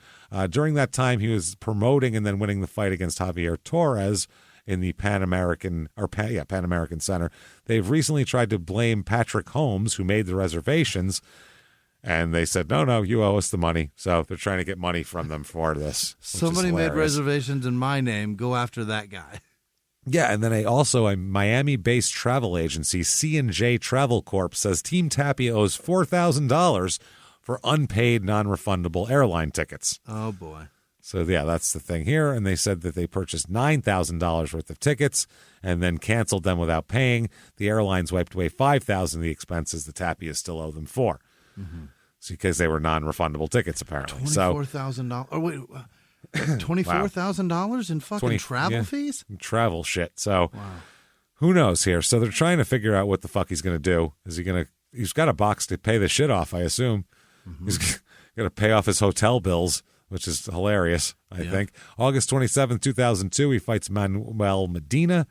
During that time, he was promoting and then winning the fight against Javier Torres in the Pan American Center. They've recently tried to blame Patrick Holmes, who made the reservations, and they said, no, you owe us the money. So they're trying to get money from them for this. Somebody made reservations in my name. Go after that guy. Yeah, and then a Miami-based travel agency, C&J Travel Corp, says Team Tapia owes $4,000 for unpaid, non-refundable airline tickets. Oh, boy. So, yeah, that's the thing here. And they said that they purchased $9,000 worth of tickets and then canceled them without paying. The airlines wiped away $5,000 of the expenses the Tapia still owe them for. Mm-hmm. So, because they were non-refundable tickets, apparently. $24,000. Oh, wait. $24,000 in fucking travel fees? Travel shit. So, who knows here? So, they're trying to figure out what the fuck he's going to do. He's got a box to pay the shit off, I assume. Mm-hmm. He's going to pay off his hotel bills, which is hilarious, I think. August 27th, 2002, he fights Manuel Medina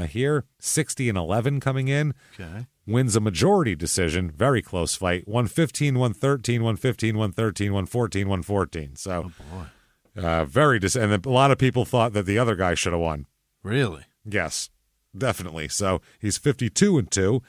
here, 60-11 coming in. Okay. Wins a majority decision, very close fight, 115, 113, 115, 113, 114, 114. So, and a lot of people thought that the other guy should have won. Really? Yes, definitely. So he's 52-2.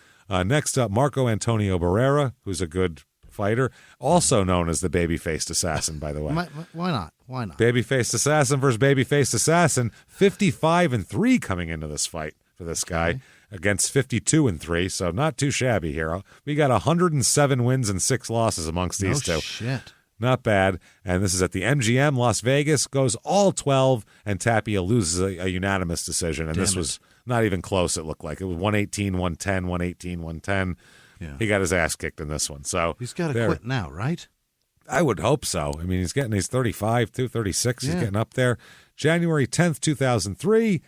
Next up, Marco Antonio Barrera, who's a good fighter, also known as the baby-faced assassin, by the way. Why not? Why not? Baby-faced assassin versus baby-faced assassin, 55-3 coming into this fight for this guy. Against 52-3, so not too shabby here. We got 107 wins and 6 losses amongst these two. Shit. Not bad. And this is at the MGM, Las Vegas, goes all 12, and Tapia loses a unanimous decision. And this was not even close, it looked like. It was 118, 110, 118, 110. Yeah. He got his ass kicked in this one. So he's got to quit now, right? I would hope so. I mean, he's 35, 36. He's getting up there. January 10th, 2003.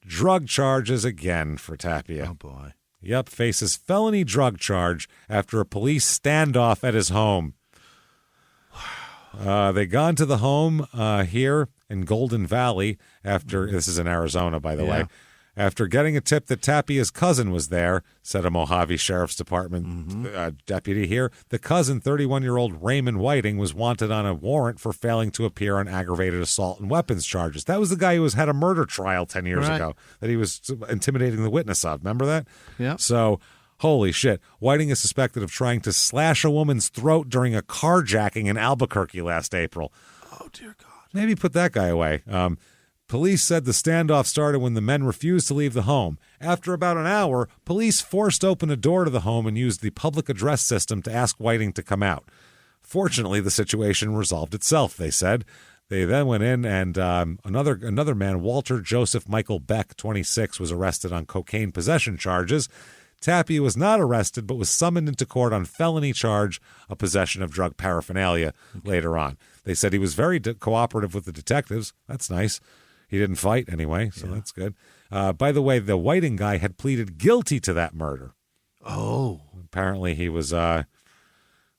Drug charges again for Tapia. Oh, boy. Yep, faces felony drug charge after a police standoff at his home. They gone to the home here in Golden Valley this is in Arizona, by the way, after getting a tip that Tapia's cousin was there, said a Mojave Sheriff's Department deputy here. The cousin, 31-year-old Raymond Whiting, was wanted on a warrant for failing to appear on aggravated assault and weapons charges. That was the guy who had a murder trial 10 years ago that he was intimidating the witness of. Remember that? Yeah. So, holy shit. Whiting is suspected of trying to slash a woman's throat during a carjacking in Albuquerque last April. Oh, dear God. Maybe put that guy away. Police said the standoff started when the men refused to leave the home. After about an hour, police forced open a door to the home and used the public address system to ask Whiting to come out. Fortunately, the situation resolved itself, they said. They then went in and another man, Walter Joseph Michael Beck, 26, was arrested on cocaine possession charges. Tapia was not arrested but was summoned into court on felony charge of possession of drug paraphernalia later on. They said he was very cooperative with the detectives. That's nice. He didn't fight anyway, so that's good. By the way, the Whiting guy had pleaded guilty to that murder. Oh. Apparently he was let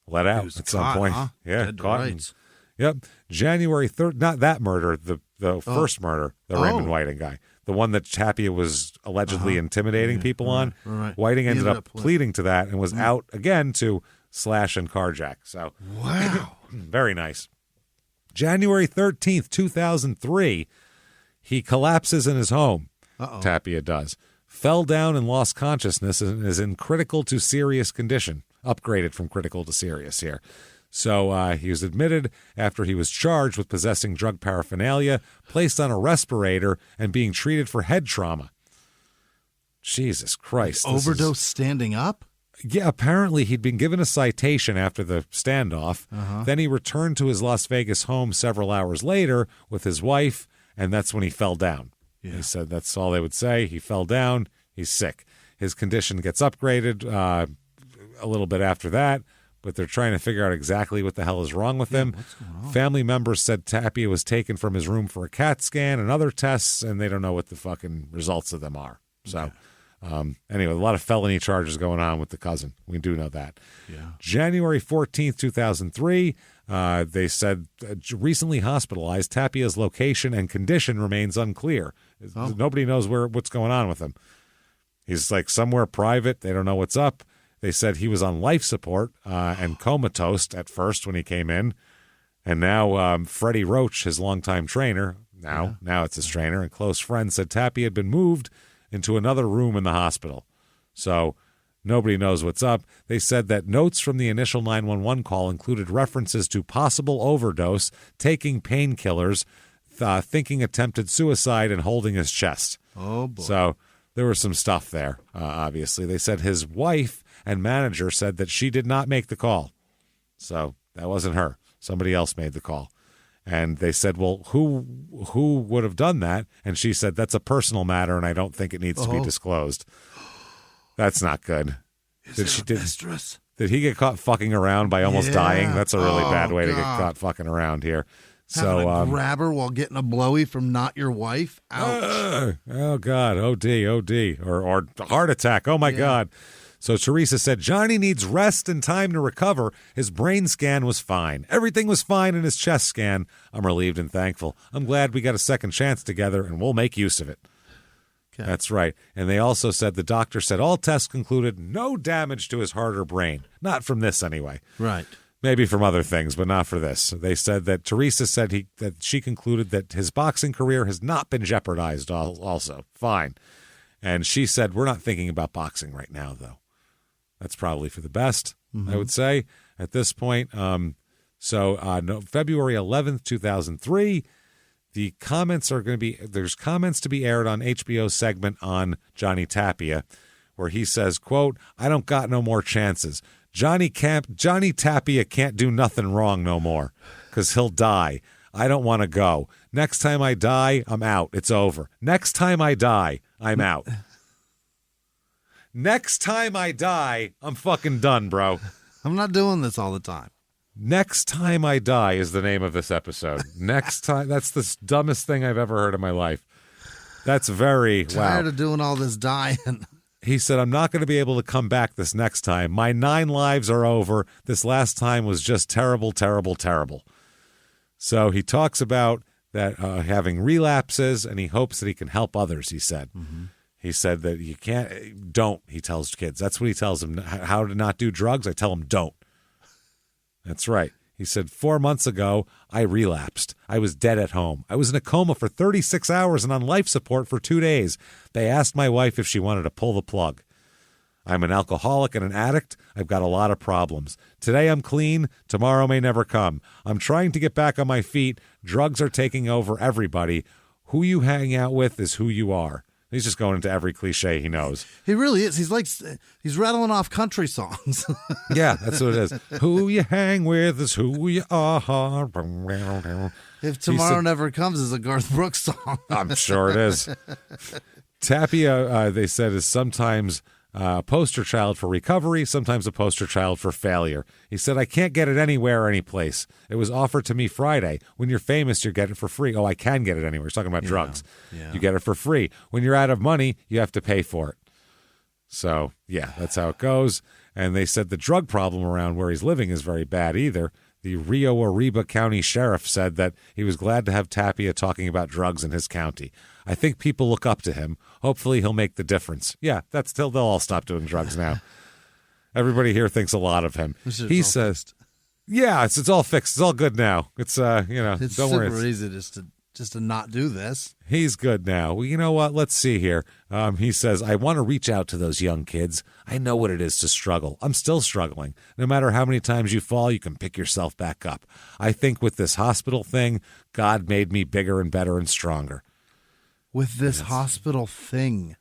out at some point. Huh? Yeah, caught. Yep. January 3rd, not that murder, the first murder, the Raymond Whiting guy. The one that Tapia was allegedly intimidating people on. Right. Whiting ended up pleading to that and was out again to slash and carjack. So, wow. Very nice. January 13th, 2003, he collapses in his home. Tapia does. Fell down and lost consciousness and is in critical to serious condition. Upgraded from critical to serious here. So he was admitted after he was charged with possessing drug paraphernalia, placed on a respirator, and being treated for head trauma. Jesus Christ. Overdose standing up? Yeah, apparently he'd been given a citation after the standoff. Then he returned to his Las Vegas home several hours later with his wife, and that's when he fell down. Yeah. He said that's all they would say. He fell down. He's sick. His condition gets upgraded a little bit after that, but they're trying to figure out exactly what the hell is wrong with him. What's going on? Family members said Tapia was taken from his room for a CAT scan and other tests, and they don't know what the fucking results of them are. So, anyway, a lot of felony charges going on with the cousin. We do know that. Yeah. January 14th, 2003, they said recently hospitalized. Tapia's location and condition remains unclear. Nobody knows what's going on with him. He's like somewhere private. They don't know what's up. They said he was on life support and comatose at first when he came in. And now Freddie Roach, his longtime trainer, now it's his trainer and close friend, said Tapia had been moved into another room in the hospital. So nobody knows what's up. They said that notes from the initial 911 call included references to possible overdose, taking painkillers, thinking attempted suicide, and holding his chest. Oh, boy. So there was some stuff there, obviously. They said his wife and manager said that she did not make the call. So that wasn't her. Somebody else made the call. And they said, well, who would have done that? And she said, that's a personal matter, and I don't think it needs to be disclosed. That's not good. Did he get caught fucking around by almost dying? That's a really bad way to get caught fucking around here. Having a grab her while getting a blowy from not your wife? Ouch. Oh, God. OD. Or heart attack. Oh, my God. So Teresa said, Johnny needs rest and time to recover. His brain scan was fine. Everything was fine in his chest scan. I'm relieved and thankful. I'm glad we got a second chance together, and we'll make use of it. Okay. That's right. And they also said the doctor said all tests concluded no damage to his heart or brain. Not from this, anyway. Right. Maybe from other things, but not for this. They said that Teresa said that she concluded that his boxing career has not been jeopardized also. Fine. And she said, we're not thinking about boxing right now, though. That's probably for the best, I would say, at this point. February 11th, 2003, the comments are going to be, there's comments to be aired on HBO's segment on Johnny Tapia, where he says, quote, I don't got no more chances. Johnny Tapia can't do nothing wrong no more, because he'll die. I don't want to go. Next time I die, I'm out. It's over. Next time I die, I'm out. Next time I die, I'm fucking done, bro. I'm not doing this all the time. Next time I die is the name of this episode. Next time. That's the dumbest thing I've ever heard in my life. That's very tired of doing all this dying. He said, I'm not going to be able to come back this next time. My 9 lives are over. This last time was just terrible, terrible, terrible. So he talks about that having relapses, and he hopes that he can help others, he said. Mm-hmm. He said that you can't, he tells kids. That's what he tells them, how to not do drugs. I tell them, don't. That's right. He said, 4 months ago, I relapsed. I was dead at home. I was in a coma for 36 hours and on life support for 2 days. They asked my wife if she wanted to pull the plug. I'm an alcoholic and an addict. I've got a lot of problems. Today I'm clean. Tomorrow may never come. I'm trying to get back on my feet. Drugs are taking over everybody. Who you hang out with is who you are. He's just going into every cliche he knows. He really is. He's rattling off country songs. Yeah, that's what it is. Who you hang with is who you are. If Tomorrow Never Comes is a Garth Brooks song. I'm sure it is. Tapia, they said, is sometimes a poster child for recovery, sometimes a poster child for failure. He said, I can't get it anywhere or any place. It was offered to me Friday. When you're famous, you get it for free. Oh, I can get it anywhere. He's talking about drugs. Yeah. You get it for free. When you're out of money, you have to pay for it. So, yeah, that's how it goes. And they said the drug problem around where he's living is very bad either. The Rio Arriba County Sheriff said that he was glad to have Tapia talking about drugs in his county. I think people look up to him. Hopefully he'll make the difference. Yeah, they'll all stop doing drugs now. Everybody here thinks a lot of him. He says, yeah, it's all fixed. It's all good now. It's, it's don't worry. It's super easy just to not do this. He's good now. Well, you know what? Let's see here. He says, I want to reach out to those young kids. I know what it is to struggle. I'm still struggling. No matter how many times you fall, you can pick yourself back up. I think with this hospital thing, God made me bigger and better and stronger. With this hospital thing.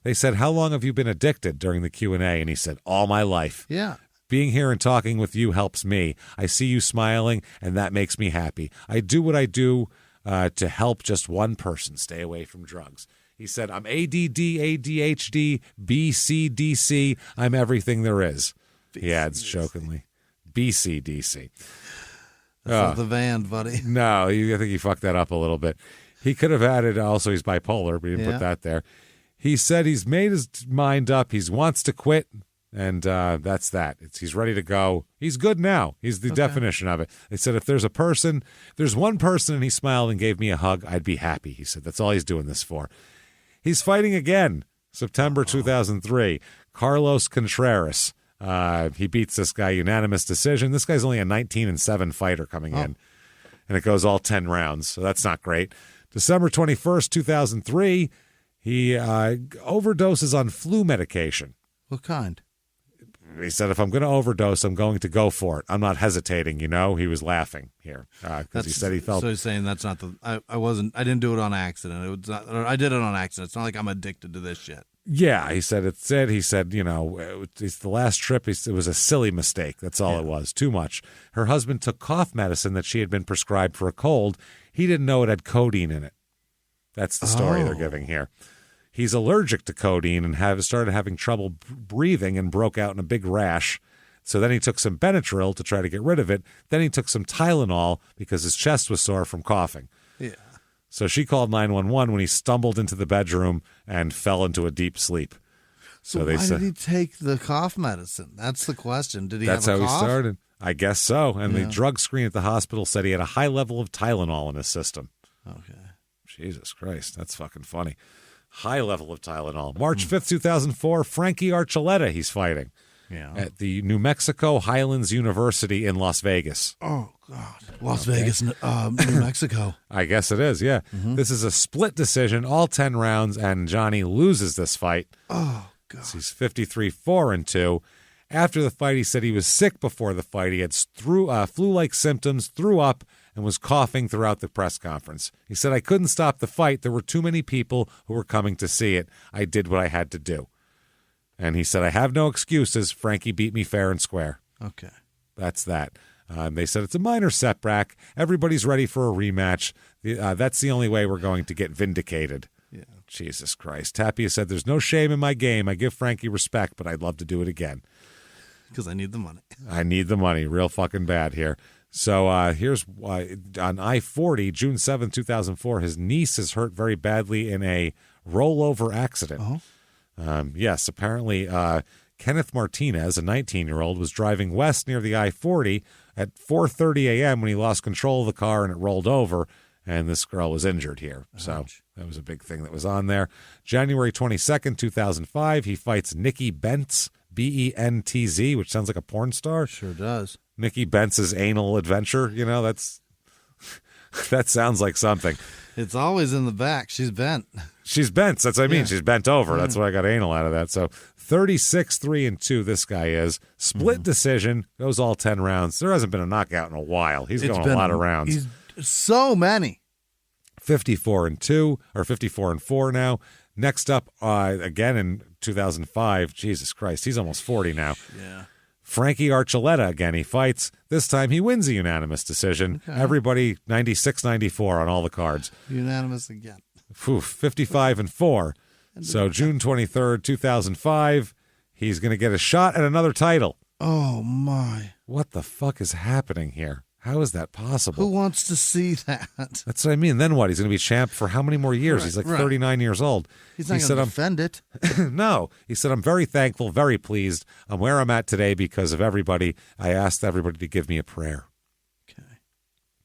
They said, how long have you been addicted during the Q&A? And he said, all my life. Yeah. Being here and talking with you helps me. I see you smiling, and that makes me happy. I do what I do to help just one person stay away from drugs. He said, I'm ADD, ADHD, BCDC. I'm everything there is. He adds jokingly. BCDC. That's not the van, buddy. No, I think he fucked that up a little bit. He could have added also he's bipolar, but he didn't put that there. He said he's made his mind up. He wants to quit. And that's that. He's ready to go. He's good now. He's the definition of it. They said if there's one person and he smiled and gave me a hug, I'd be happy. He said that's all he's doing this for. He's fighting again. September 2003. Carlos Contreras. He beats this guy unanimous decision. This guy's only a 19-7 fighter coming in. And it goes all 10 rounds. So that's not great. December 21st, 2003. He overdoses on flu medication. What kind? He said, if I'm going to overdose, I'm going to go for it. I'm not hesitating, He was laughing here because he said he felt. So he's saying that's not the. I didn't do it on accident. It was not, or I did it on accident. It's not like I'm addicted to this shit. Yeah, he said it's it. He said, it's the last trip. It was a silly mistake. That's all it was. Too much. Her husband took cough medicine that she had been prescribed for a cold. He didn't know it had codeine in it. That's the story they're giving here. He's allergic to codeine and started having trouble breathing and broke out in a big rash. So then he took some Benadryl to try to get rid of it. Then he took some Tylenol because his chest was sore from coughing. Yeah. So she called 911 when he stumbled into the bedroom and fell into a deep sleep. So why did he take the cough medicine? That's the question. Did he have a cough? That's how he started. I guess so. And the drug screen at the hospital said he had a high level of Tylenol in his system. Okay. Jesus Christ. That's fucking funny. High level of Tylenol. March 5th, 2004, Frankie Archuleta he's fighting at the New Mexico Highlands University in Las Vegas. Oh, God. Las Vegas, New Mexico. I guess it is, yeah. Mm-hmm. This is a split decision, all 10 rounds, and Johnny loses this fight. Oh, God. So he's 53-4-2. After the fight, he said he was sick before the fight. He had flu-like symptoms, threw up, and was coughing throughout the press conference. He said, I couldn't stop the fight. There were too many people who were coming to see it. I did what I had to do. And he said, I have no excuses. Frankie beat me fair and square. Okay. That's that. They said it's a minor setback. Everybody's ready for a rematch. That's the only way we're going to get vindicated. Yeah. Jesus Christ. Tapia said, there's no shame in my game. I give Frankie respect, but I'd love to do it again. Because I need the money. I need the money. Real fucking bad here. So here's on I-40, June 7, 2004, his niece is hurt very badly in a rollover accident. Yes, apparently Kenneth Martinez, a 19-year-old, was driving west near the I-40 at 4:30 a.m. when he lost control of the car and it rolled over, and this girl was injured here. So that was a big thing that was on there. January 22nd, 2005, he fights Nikki Bentz, Bentz, which sounds like a porn star. Sure does. Nikki Bentz's anal adventure, that sounds like something. It's always in the back. She's bent. She's bent. That's what I mean. Yeah. She's bent over. That's why I got anal out of that. So 36-3-2 this guy is. Split decision. Goes all 10 rounds. There hasn't been a knockout in a while. He's going a lot of rounds. So many. 54-2 or 54-4 now. Next up, again in 2005, Jesus Christ, he's almost 40 now. Yeah. Frankie Archuleta again. He fights. This time he wins a unanimous decision. Okay. Everybody 96-94 on all the cards. Unanimous again. 55-4. So June 23rd, 2005, he's going to get a shot at another title. Oh, my. What the fuck is happening here? How is that possible? Who wants to see that? That's what I mean. Then what? He's going to be champ for how many more years? He's like 39 years old. He's not going to defend it. No. He said, I'm very thankful, very pleased. I'm where I'm at today because of everybody. I asked everybody to give me a prayer. Okay.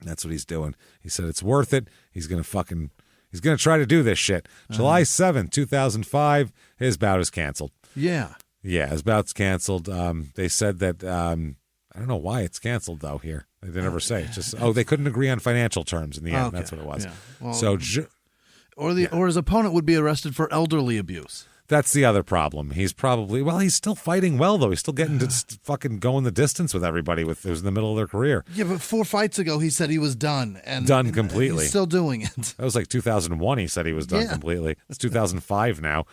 That's what he's doing. He said it's worth it. He's going to try to do this shit. July 7th, 2005, his bout is canceled. Yeah. Yeah, his bout's canceled. They said that, I don't know why it's canceled, though, here. They never say. It's just, they couldn't agree on financial terms in the end. Okay. That's what it was. Yeah. Well, or his opponent would be arrested for elderly abuse. That's the other problem. He's still fighting well, though. He's still getting to fucking going the distance with everybody who's in the middle of their career. Yeah, but 4 fights ago, he said he was done. Done completely. He's still doing it. That was like 2001, he said he was done completely. It's 2005 now.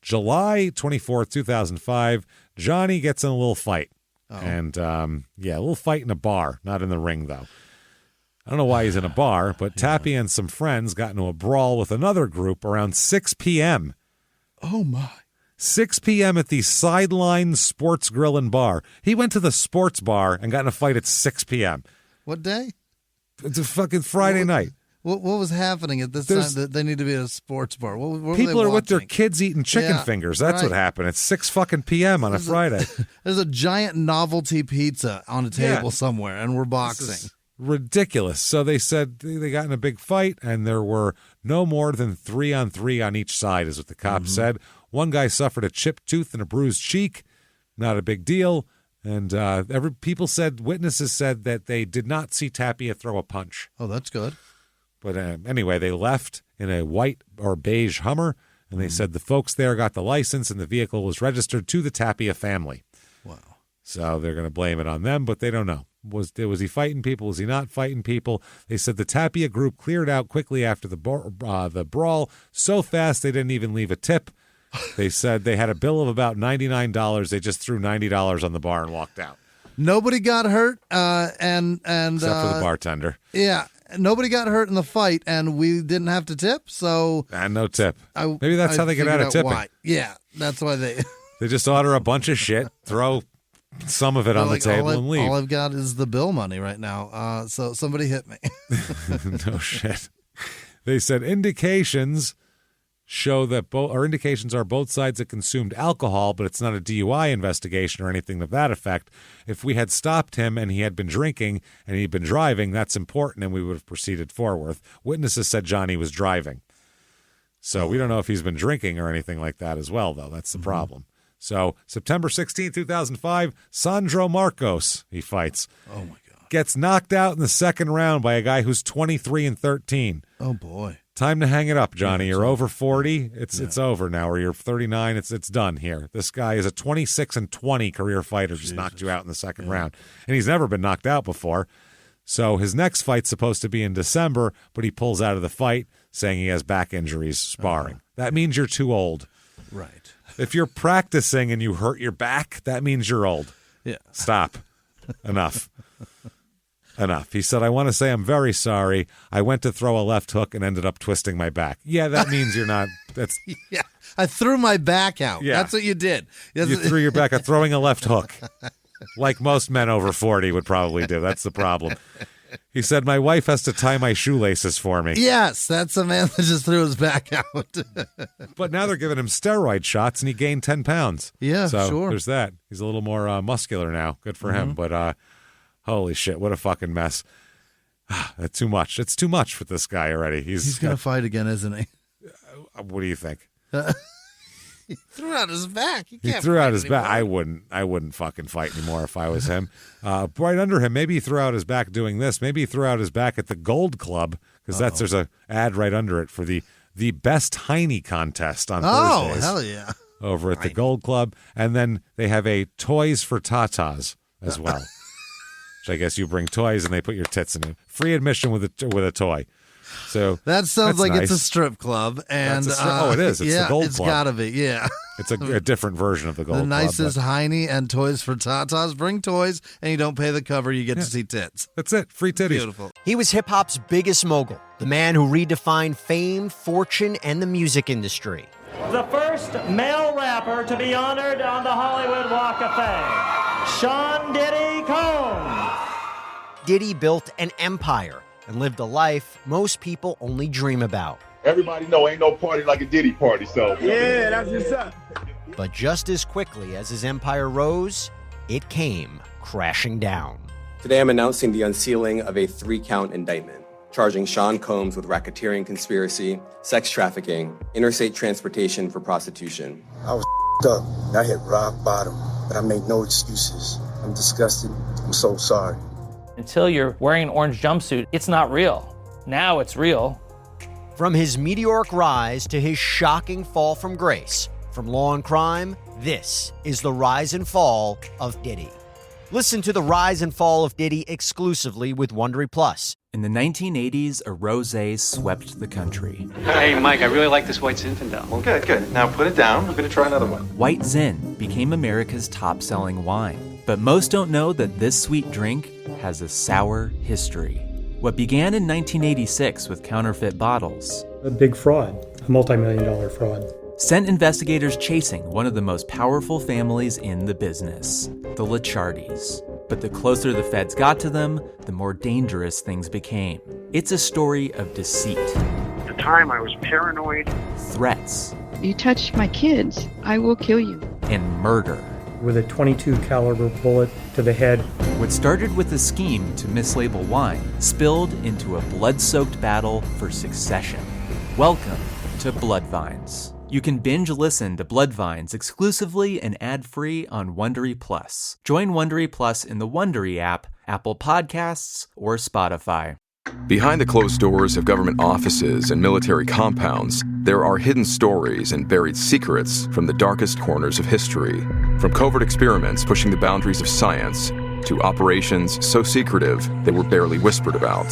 July 24th, 2005, Johnny gets in a little fight. And, a little fight in a bar, not in the ring, though. I don't know why he's in a bar, but Tapia and some friends got into a brawl with another group around 6 p.m. Oh, my. 6 p.m. at the Sideline Sports Grill and Bar. He went to the sports bar and got in a fight at 6 p.m. What day? It's a fucking Friday night. What was happening at this time that they need to be at a sports bar? What people are watching? With their kids eating chicken fingers. That's what happened. It's 6 fucking p.m. on a Friday. There's a giant novelty pizza on a table somewhere, and we're boxing. Ridiculous. So they said they got in a big fight, and there were no more than 3-on-3 on each side, is what the cops said. One guy suffered a chipped tooth and a bruised cheek. Not a big deal. And witnesses said that they did not see Tapia throw a punch. Oh, that's good. But anyway, they left in a white or beige Hummer, and they said the folks there got the license and the vehicle was registered to the Tapia family. Wow. So they're going to blame it on them, but they don't know. Was he fighting people? Was he not fighting people? They said the Tapia group cleared out quickly after the brawl, so fast they didn't even leave a tip. They said they had a bill of about $99. They just threw $90 on the bar and walked out. Nobody got hurt, and except for the bartender. Yeah. Nobody got hurt in the fight, and we didn't have to tip, so... And no tip. Maybe that's how they get out of tipping. Why. Yeah, that's why they... They just order a bunch of shit, throw some of it on the table, and leave. All I've got is the bill money right now, so somebody hit me. No shit. They said indications show that indications are both sides that consumed alcohol, but it's not a DUI investigation or anything of that effect. If we had stopped him and he had been drinking and he'd been driving, that's important, and we would have proceeded forward. Witnesses said Johnny was driving. So we don't know if he's been drinking or anything like that as well, though. That's the problem. So September 16, 2005, Sandro Marcos, he fights. Oh, my God. Gets knocked out in the second round by a guy who's 23-13. Oh, boy. Time to hang it up, Johnny. You're over 40. It's over now. Or you're 39. It's done here. This guy is a 26-20 career fighter. Just knocked you out in the second round. And he's never been knocked out before. So his next fight's supposed to be in December, but he pulls out of the fight saying he has back injuries sparring. That means you're too old. Right. If you're practicing and you hurt your back, that means you're old. Yeah. Stop. Enough. Enough. He said, I want to say I'm very sorry. I went to throw a left hook and ended up twisting my back. Yeah, that means you're not. That's yeah. I threw my back out. Yeah. That's what you did. You threw your back out throwing a left hook. Like most men over 40 would probably do. That's the problem. He said, my wife has to tie my shoelaces for me. Yes, that's a man that just threw his back out. But now they're giving him steroid shots, and he gained 10 pounds. Yeah, so sure. There's that. He's a little more muscular now. Good for him. But holy shit, what a fucking mess. That's too much. It's too much for this guy already. He's going to fight again, isn't he? What do you think? He threw out his back. He threw out his back. I wouldn't fucking fight anymore if I was him. Right under him, maybe he threw out his back doing this. Maybe he threw out his back at the Gold Club, because there's a ad right under it for the Best Heine contest on Thursdays. Oh, hell yeah. Over at the Gold Club. And then they have a Toys for Tatas as well. Which I guess you bring toys and they put your tits in it. Free admission with a toy. So that sounds like nice. It's a strip club, and it is. It's the Gold Club. It's gotta be. Yeah, it's a different version of the Gold Club. The nicest Heine and Toys for Tatas. Bring toys, and you don't pay the cover. You get to see tits. That's it. Free titties. Beautiful. He was hip hop's biggest mogul, the man who redefined fame, fortune, and the music industry. The first male rapper to be honored on the Hollywood Walk of Fame, Sean Diddy Combs. Diddy built an empire and lived a life most people only dream about. Everybody know ain't no party like a Diddy party, so. Yeah, that's what's up. But just as quickly as his empire rose, it came crashing down. Today I'm announcing the unsealing of a 3-count indictment, charging Sean Combs with racketeering conspiracy, sex trafficking, interstate transportation for prostitution. I was up. I hit rock bottom, but I make no excuses. I'm disgusted. I'm so sorry. Until you're wearing an orange jumpsuit, it's not real. Now it's real. From his meteoric rise to his shocking fall from grace, from law and crime, this is the rise and fall of Diddy. Listen to the rise and fall of Diddy exclusively with Wondery Plus. In the 1980s, a rosé swept the country. Hey, Mike, I really like this white Zinfandel. Well, good. Now put it down. We're going to try another one. White Zin became America's top-selling wine. But most don't know that this sweet drink has a sour history. What began in 1986 with counterfeit bottles. A big fraud, a multi-million-dollar fraud. Sent investigators chasing one of the most powerful families in the business, the Licciardis. But the closer the feds got to them, the more dangerous things became. It's a story of deceit. At the time, I was paranoid. Threats. You touch my kids, I will kill you. And murder. With a .22 caliber bullet to the head. What started with a scheme to mislabel wine spilled into a blood-soaked battle for succession. Welcome to Bloodvines. You can binge listen to Bloodvines exclusively and ad-free on Wondery Plus. Join Wondery Plus in the Wondery app, Apple Podcasts, or Spotify. Behind the closed doors of government offices and military compounds, there are hidden stories and buried secrets from the darkest corners of history. From covert experiments pushing the boundaries of science to operations so secretive they were barely whispered about.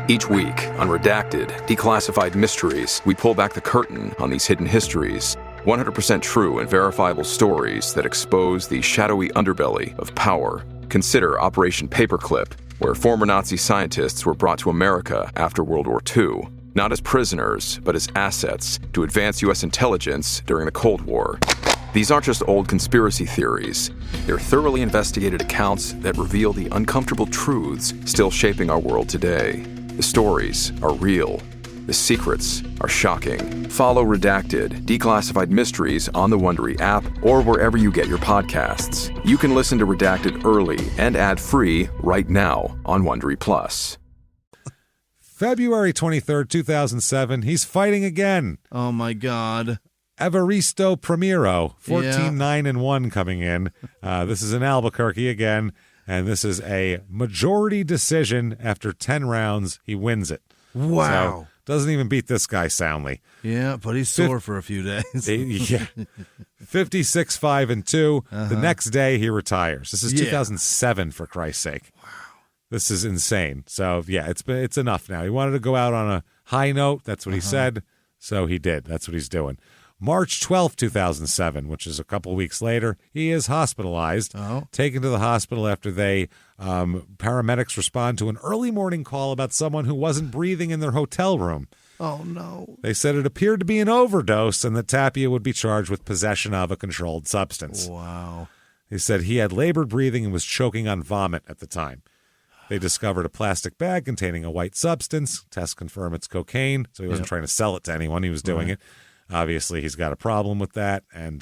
Each week, on Redacted, Declassified Mysteries, we pull back the curtain on these hidden histories. 100% true and verifiable stories that expose the shadowy underbelly of power. Consider Operation Paperclip, where former Nazi scientists were brought to America after World War II, not as prisoners, but as assets to advance U.S. intelligence during the Cold War. These aren't just old conspiracy theories. They're thoroughly investigated accounts that reveal the uncomfortable truths still shaping our world today. The stories are real. The secrets are shocking. Follow Redacted, Declassified Mysteries on the Wondery app or wherever you get your podcasts. You can listen to Redacted early and ad-free right now on Wondery Plus. February 23rd, 2007, he's fighting again. Oh, my God. Evaristo Primero, 14-9-1 coming in. This is in Albuquerque again. And this is a majority decision after 10 rounds. He wins it. Wow. So, doesn't even beat this guy soundly. Yeah, but he's sore for a few days. Yeah. 56-5-2. The next day he retires. This is 2007, for Christ's sake. Wow. This is insane. So, yeah, it's enough now. He wanted to go out on a high note. That's what he said. So he did. That's what he's doing. March 12th, 2007, which is a couple weeks later, he is hospitalized, taken to the hospital after paramedics respond to an early morning call about someone who wasn't breathing in their hotel room. Oh, no. They said it appeared to be an overdose and that Tapia would be charged with possession of a controlled substance. Wow. He said he had labored breathing and was choking on vomit at the time. They discovered a plastic bag containing a white substance. Tests confirm it's cocaine, so he wasn't trying to sell it to anyone. He was doing it. Obviously, he's got a problem with that, and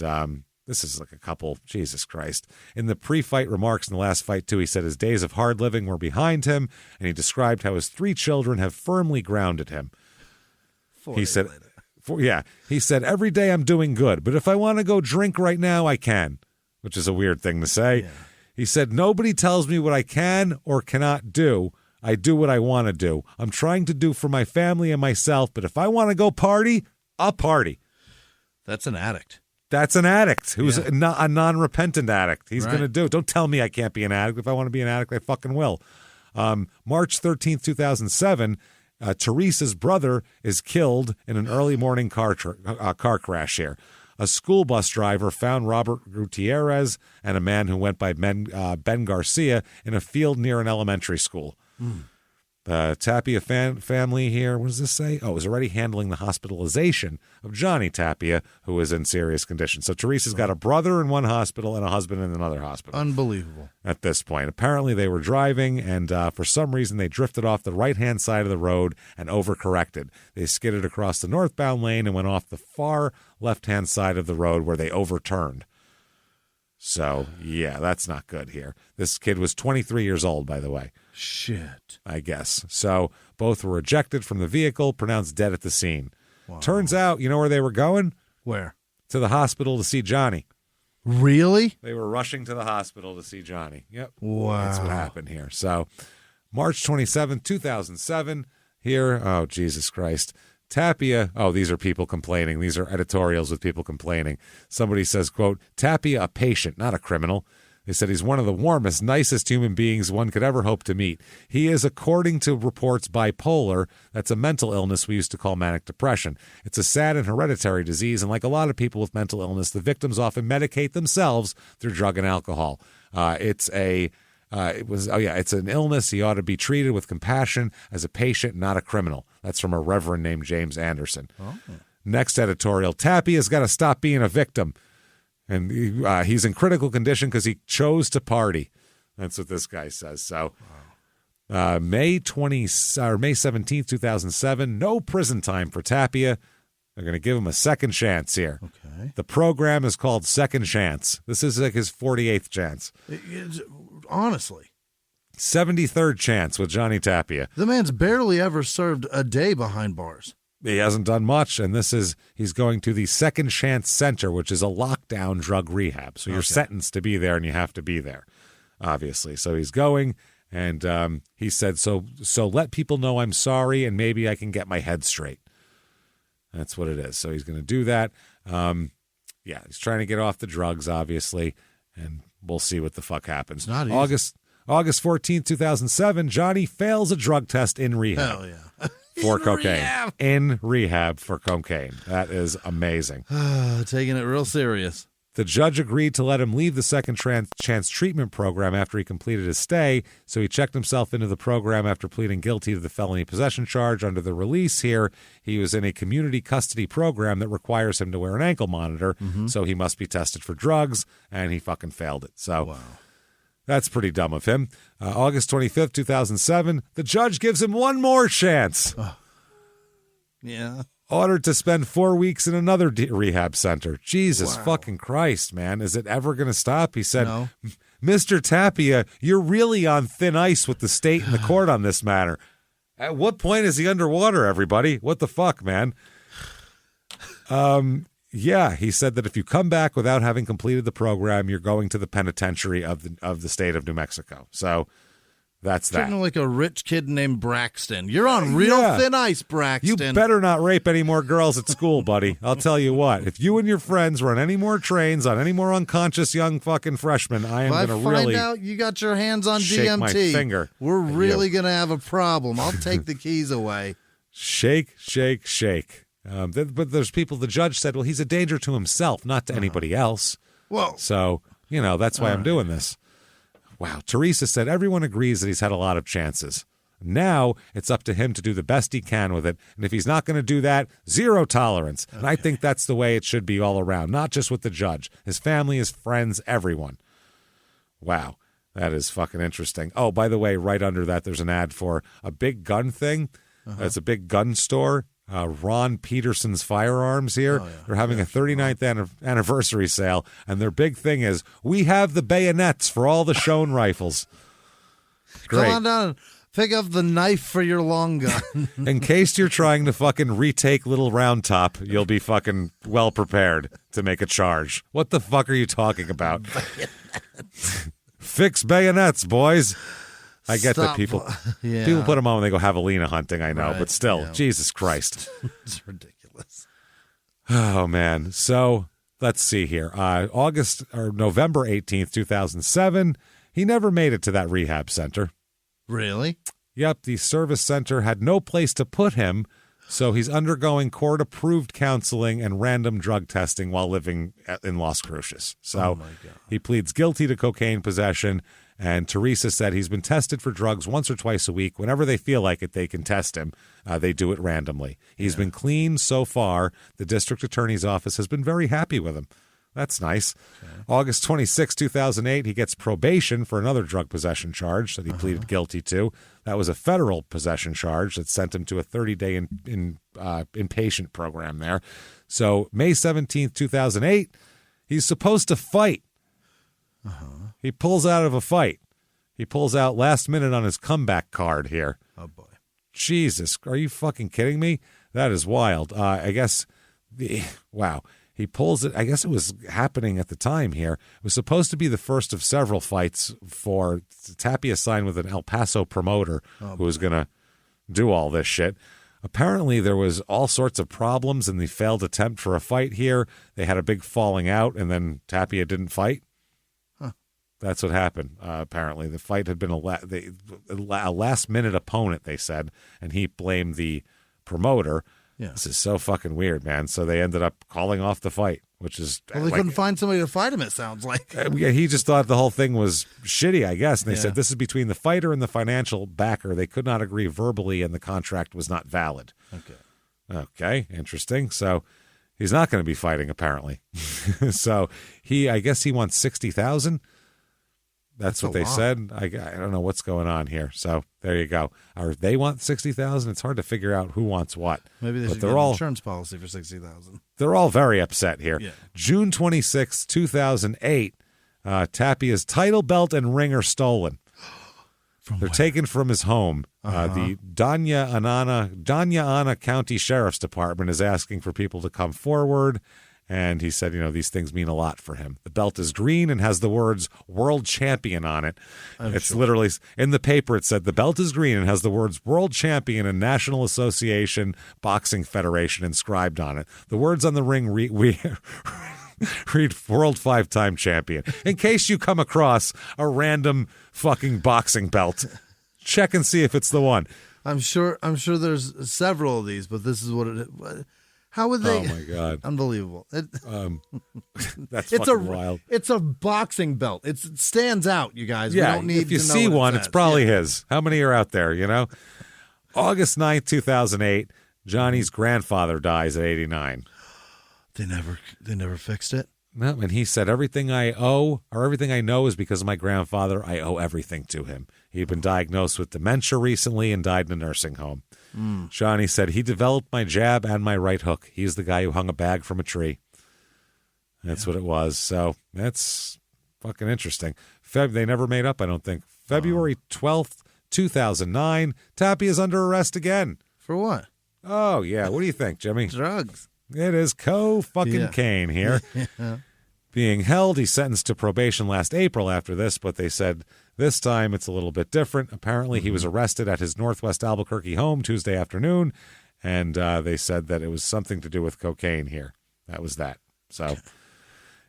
this is like a couple, Jesus Christ. In the pre-fight remarks in the last fight, too, he said his days of hard living were behind him, and he described how his 3 children have firmly grounded him. He said, every day I'm doing good, but if I want to go drink right now, I can, which is a weird thing to say. Yeah. He said, nobody tells me what I can or cannot do. I do what I want to do. I'm trying to do for my family and myself, but if I want to go party, I'll party. That's an addict. That's an addict who's a non-repentant addict. He's going to do it. Don't tell me I can't be an addict. If I want to be an addict, I fucking will. March 13th, 2007, Teresa's brother is killed in an early morning car crash here. A school bus driver found Robert Gutierrez and a man who went by Ben Garcia in a field near an elementary school. The Tapia family here, what does this say? Oh, is already handling the hospitalization of Johnny Tapia, who is in serious condition. So Teresa's got a brother in one hospital and a husband in another hospital. Unbelievable. At this point. Apparently they were driving, and for some reason they drifted off the right-hand side of the road and overcorrected. They skidded across the northbound lane and went off the far left-hand side of the road where they overturned. So, yeah, that's not good here. This kid was 23 years old, by the way. Shit. I guess. So both were ejected from the vehicle, pronounced dead at the scene. Wow. Turns out, you know where they were going? Where? To the hospital to see Johnny. Really? They were rushing to the hospital to see Johnny. Yep. Wow. That's what happened here. So March 27th, 2007, here, oh, Jesus Christ. Tapia, oh, these are people complaining. These are editorials with people complaining. Somebody says, quote, Tapia, a patient, not a criminal. They said he's one of the warmest, nicest human beings one could ever hope to meet. He is, according to reports, bipolar. That's a mental illness we used to call manic depression. It's a sad and hereditary disease, and like a lot of people with mental illness, the victims often medicate themselves through drug and alcohol. It's an illness. He ought to be treated with compassion as a patient, not a criminal. That's from a reverend named James Anderson. Oh. Next editorial, Tapia's got to stop being a victim. And he's in critical condition because he chose to party. That's what this guy says. So May 17th, 2007, no prison time for Tapia. They're going to give him a second chance here. Okay. The program is called Second Chance. This is like his 48th chance. Honestly. 73rd chance with Johnny Tapia. The man's barely ever served a day behind bars. He hasn't done much, and he's going to the Second Chance Center, which is a lockdown drug rehab. So you're sentenced to be there, and you have to be there, obviously. So he's going, and he said, so let people know I'm sorry, and maybe I can get my head straight. That's what it is. So he's going to do that. He's trying to get off the drugs, obviously, and we'll see what the fuck happens. Not easy. August 14th, 2007, Johnny fails a drug test in rehab. Hell yeah. For cocaine. In rehab for cocaine. That is amazing. Taking it real serious. The judge agreed to let him leave the Second Chance treatment program after he completed his stay, so he checked himself into the program after pleading guilty to the felony possession charge. Under the release here, he was in a community custody program that requires him to wear an ankle monitor, so he must be tested for drugs, and he fucking failed it. So wow. That's pretty dumb of him. August 25th, 2007, the judge gives him one more chance. Yeah. Ordered to spend 4 weeks in another rehab center. Jesus fucking Christ, man. Is it ever going to stop? He said, no. Mr. Tapia, you're really on thin ice with the state and the court on this matter. At what point is he underwater, everybody? What the fuck, man? Yeah, he said that if you come back without having completed the program, you're going to the penitentiary of the state of New Mexico. So that's that. Treating him like a rich kid named Braxton. You're on real thin ice, Braxton. You better not rape any more girls at school, buddy. I'll tell you what. If you and your friends run any more trains on any more unconscious young fucking freshmen, I am going to really find out you got your hands on shake DMT. my finger. We're really going to have a problem. I'll take the keys away. Shake, shake, shake. But there's people, the judge said, well, he's a danger to himself, not to anybody else. Well, so, that's why I'm doing this. Wow. Teresa said everyone agrees that he's had a lot of chances. Now it's up to him to do the best he can with it. And if he's not going to do that, zero tolerance. Okay. And I think that's the way it should be all around, not just with the judge, his family, his friends, everyone. Wow. That is fucking interesting. Oh, by the way, right under that, there's an ad for a big gun thing. It's a big gun store. Ron Peterson's Firearms here. Oh, yeah. They're having a 39th anniversary sale, and their big thing is, we have the bayonets for all the shown rifles. Great. Come on down and pick up the knife for your long gun. In case you're trying to fucking retake Little Round Top, you'll be fucking well prepared to make a charge. What the fuck are you talking about? Fix bayonets, boys. I get that people put them on when they go javelina hunting, I know, but still, Jesus Christ. It's ridiculous. Oh, man. So let's see here. November 18th, 2007, he never made it to that rehab center. Really? Yep, the service center had no place to put him So he's undergoing court-approved counseling and random drug testing while living in Las Cruces. So he pleads guilty to cocaine possession, and Teresa said he's been tested for drugs once or twice a week. Whenever they feel like it, they can test him. They do it randomly. He's been clean so far. The district attorney's office has been very happy with him. That's nice. Okay. August 26, 2008, he gets probation for another drug possession charge that he pleaded guilty to. That was a federal possession charge that sent him to a 30-day inpatient program there. So May 17, 2008, he's supposed to fight. He pulls out of a fight. He pulls out last minute on his comeback card here. Oh, boy. Jesus, are you fucking kidding me? That is wild. I guess, wow. He pulls it. I guess it was happening at the time here. It was supposed to be the first of several fights for Tapia signed with an El Paso promoter who was going to do all this shit. Apparently, there was all sorts of problems in the failed attempt for a fight here. They had a big falling out, and then Tapia didn't fight. That's what happened. Apparently, the fight had been a last-minute opponent, they said, and he blamed the promoter. Yeah. This is so fucking weird, man. So they ended up calling off the fight, which is... Well, they couldn't find somebody to fight him, it sounds like. Yeah, he just thought the whole thing was shitty, I guess. And they said this is between the fighter and the financial backer. They could not agree verbally, and the contract was not valid. Okay, interesting. So he's not going to be fighting, apparently. So I guess he wants $60,000. That's what they said. I don't know what's going on here. So there you go. Or they want $60,000. It's hard to figure out who wants what. Maybe they should get an insurance policy for $60,000. They're all very upset here. Yeah. June 26, 2008, Tapia's title belt and ring are stolen. They're taken from his home. The Danya Ana County Sheriff's Department is asking for people to come forward. And he said, these things mean a lot for him. The belt is green and has the words world champion on it. Literally in the paper. It said the belt is green and has the words world champion and National Association Boxing Federation inscribed on it. The words on the ring read world 5-time champion. In case you come across a random fucking boxing belt, check and see if it's the one. I'm sure there's several of these, but this is what it is. How would they? Oh, my God. Unbelievable. That's fucking wild. It's a boxing belt. It stands out, you guys. Yeah, we don't need if you to know see what one, it it's says. probably his. How many are out there, August 9th, 2008, Johnny's grandfather dies at 89. They never fixed it? No, and he said, everything I owe or everything I know is because of my grandfather. I owe everything to him. He'd been diagnosed with dementia recently and died in a nursing home. Johnny said, he developed my jab and my right hook. He's the guy who hung a bag from a tree. That's what it was. So that's fucking interesting. They never made up, I don't think. February 12th, 2009, Tapia is under arrest again. For what? Oh, yeah. What do you think, Jimmy? Drugs. It is Cane here. Being held, he's sentenced to probation last April after this, but they said this time it's a little bit different. Apparently, he was arrested at his Northwest Albuquerque home Tuesday afternoon, and they said that it was something to do with cocaine here. That was that. So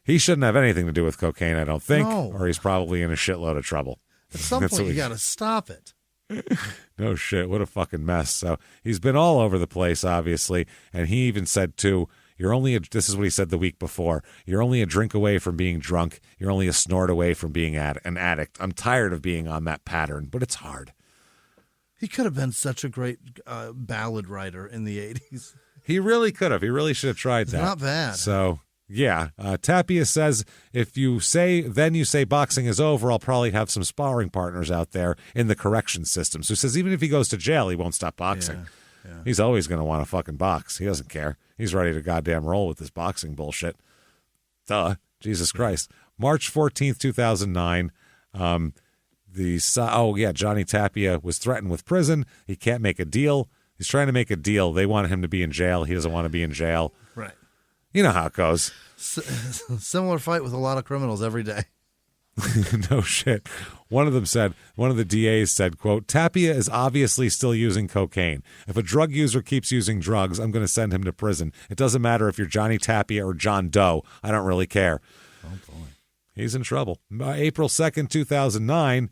he shouldn't have anything to do with cocaine, I don't think, or he's probably in a shitload of trouble. At some point, you got to stop it. No shit. What a fucking mess. So he's been all over the place, obviously, and he even said, too, this is what he said the week before. You're only a drink away from being drunk. You're only a snort away from being an addict. I'm tired of being on that pattern, but it's hard. He could have been such a great ballad writer in the 80s. He really could have. He really should have tried that. Not bad. So, yeah. Tapia says, if you say boxing is over, I'll probably have some sparring partners out there in the correction system. So he says even if he goes to jail, he won't stop boxing. Yeah. He's always going to want to fucking box. He doesn't care. He's ready to goddamn roll with this boxing bullshit. Duh. Jesus Christ. March 14th, 2009. Johnny Tapia was threatened with prison. He can't make a deal. He's trying to make a deal. They want him to be in jail. He doesn't want to be in jail. Right. You know how it goes. Similar fight with a lot of criminals every day. No shit. One of the DAs said, quote, Tapia is obviously still using cocaine. If a drug user keeps using drugs, I'm going to send him to prison. It doesn't matter if you're Johnny Tapia or John Doe. I don't really care. Oh, boy. He's in trouble. April 2nd, 2009,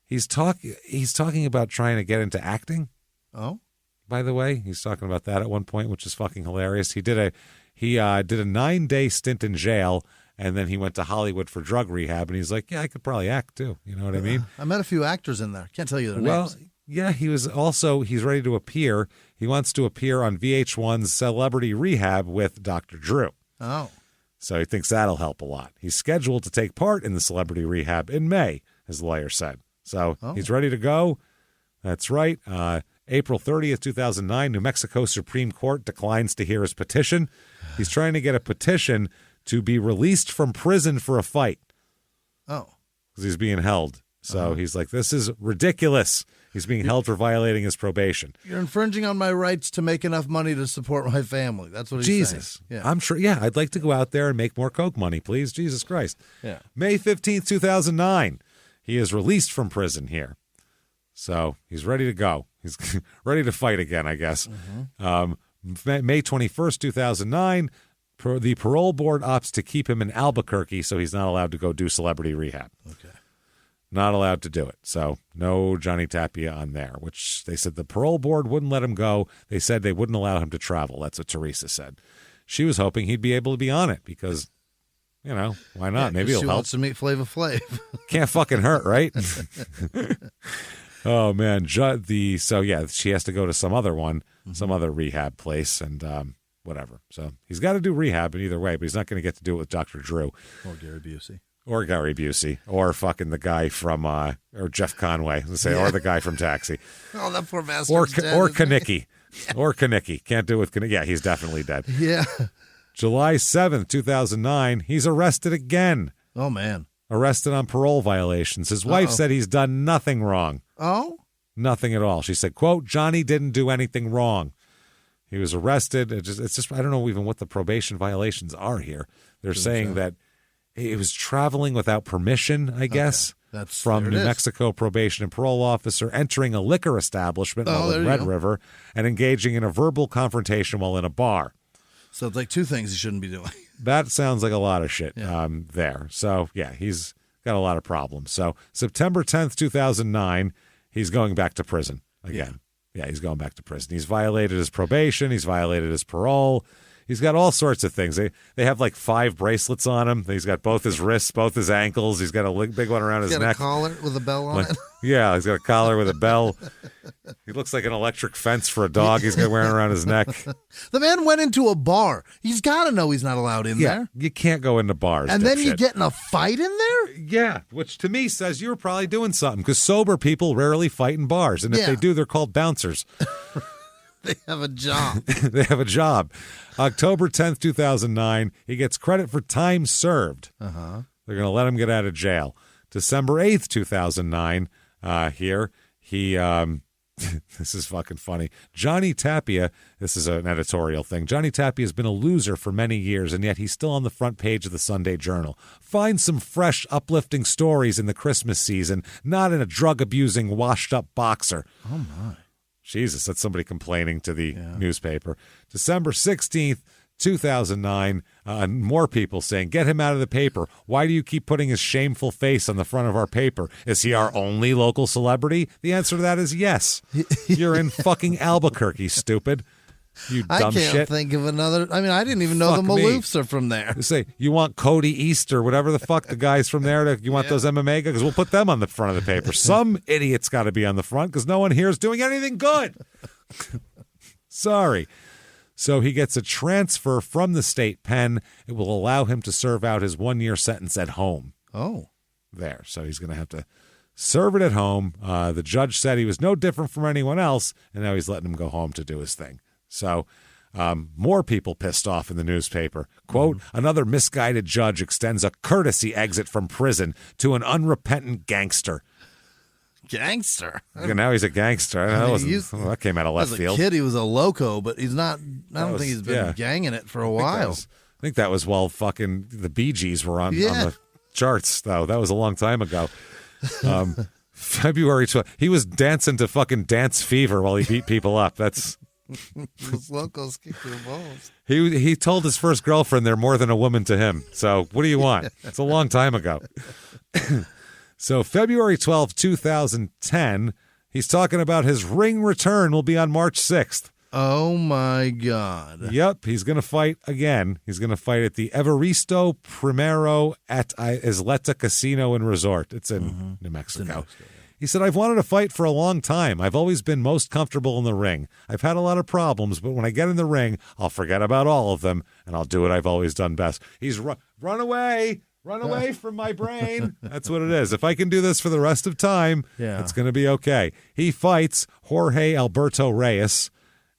he's talking about trying to get into acting. Oh? by the way. He's talking about that at one point, which is fucking hilarious. He did a 9-day stint in jail, and then he went to Hollywood for drug rehab, and he's like, yeah, I could probably act too. You know what I mean? I met a few actors in there. Can't tell you their names. Yeah, he's ready to appear. He wants to appear on VH1's Celebrity Rehab with Dr. Drew. Oh. So he thinks that'll help a lot. He's scheduled to take part in the Celebrity Rehab in May, his lawyer said. So he's ready to go. That's right. April 30th, 2009, New Mexico Supreme Court declines to hear his petition. He's trying to get a petition to be released from prison for a fight. Oh. Because he's being held. So he's like, this is ridiculous. He's being held for violating his probation. You're infringing on my rights to make enough money to support my family. That's what he's saying. Jesus. I'm sure. Yeah, I'd like to go out there and make more Coke money, please. Jesus Christ. Yeah. May 15th, 2009. He is released from prison here. So he's ready to go. He's ready to fight again, I guess. May 21st, 2009, the parole board opts to keep him in Albuquerque, so he's not allowed to go do Celebrity Rehab. Okay. Not allowed to do it. So no Johnny Tapia on there, which they said the parole board wouldn't let him go. They said they wouldn't allow him to travel. That's what Teresa said. She was hoping he'd be able to be on it because, you know, why not? Maybe it'll she help. wants to meet Flava Flav. Can't fucking hurt, right? Oh, man. So, yeah, she has to go to some other one, some other rehab place and whatever. So he's got to do rehab in either way, but he's not going to get to do it with Dr. Drew. Or Gary Busey. Or Gary Busey, or fucking the guy from, or Jeff Conway, or the guy from Taxi. Oh, that poor bastard. Or Kanicki. Or Kanicki. Can't do it with Kanicki. Yeah, he's definitely dead. Yeah. July 7th, 2009, he's arrested again. Oh, man. Arrested on parole violations. His wife said he's done nothing wrong. Oh? Nothing at all. She said, quote, Johnny didn't do anything wrong. He was arrested. It's just I don't know even what the probation violations are here. They're saying that he was traveling without permission, I guess, from New Mexico probation and parole officer, entering a liquor establishment while in Red River, and engaging in a verbal confrontation while in a bar. So it's like two things he shouldn't be doing. That sounds like a lot of shit there. So, yeah, he's got a lot of problems. So September 10th, 2009, he's going back to prison again. Yeah, he's going back to prison. He's violated his probation. He's violated his parole. He's got all sorts of things. They have like 5 bracelets on him. He's got both his wrists, both his ankles. He's got a big one around his neck. He's got a collar with a bell on it. Yeah, he's got a collar with a bell. He looks like an electric fence for a dog he's got wearing around his neck. The man went into a bar. He's got to know he's not allowed in there. You can't go into bars. And then you get in a fight in there? Yeah, which to me says you were probably doing something because sober people rarely fight in bars. And if they do, they're called bouncers. They have a job. They have a job. October 10th, 2009, he gets credit for time served. They're going to let him get out of jail. December 8th, 2009, here, he, this is fucking funny. Johnny Tapia, this is an editorial thing. Johnny Tapia has been a loser for many years, and yet he's still on the front page of the Sunday Journal. Find some fresh, uplifting stories in the Christmas season, not in a drug-abusing, washed-up boxer. Oh, my. Jesus, that's somebody complaining to the newspaper. December 16th, 2009, more people saying, get him out of the paper. Why do you keep putting his shameful face on the front of our paper? Is he our only local celebrity? The answer to that is yes. You're in fucking Albuquerque, stupid. You dumb shit. I can't think of another. I mean, I didn't even know the Maloofs are from there. You say, you want Cody East or whatever the fuck the guys from there, you want those MMA guys? Because we'll put them on the front of the paper. Some idiot's got to be on the front because no one here is doing anything good. Sorry. So he gets a transfer from the state pen. It will allow him to serve out his 1-year sentence at home. Oh. There. So he's going to have to serve it at home. The judge said he was no different from anyone else, and now he's letting him go home to do his thing. So more people pissed off in the newspaper. Quote, another misguided judge extends a courtesy exit from prison to an unrepentant gangster. Gangster? Now he's a gangster. That came out of left field. As a kid, he was a loco, but he's not. I don't think he's been ganging it for a while. I think that was while fucking the Bee Gees were on the charts, though. That was a long time ago. February 12th. He was dancing to fucking Dance Fever while he beat people up. That's... Those locals kick your balls. He told his first girlfriend they're more than a woman to him. So what do you want? It's a long time ago. So February 12th, 2010, He's talking about his ring return will be on March 6th. Oh, my God. Yep, he's going to fight again. He's going to fight at the Evaristo Primero at Isleta Casino and Resort. It's in New Mexico. He said, I've wanted to fight for a long time. I've always been most comfortable in the ring. I've had a lot of problems, but when I get in the ring, I'll forget about all of them, and I'll do what I've always done best. He's run away. Run away from my brain. That's what it is. If I can do this for the rest of time, it's going to be okay. He fights Jorge Alberto Reyes,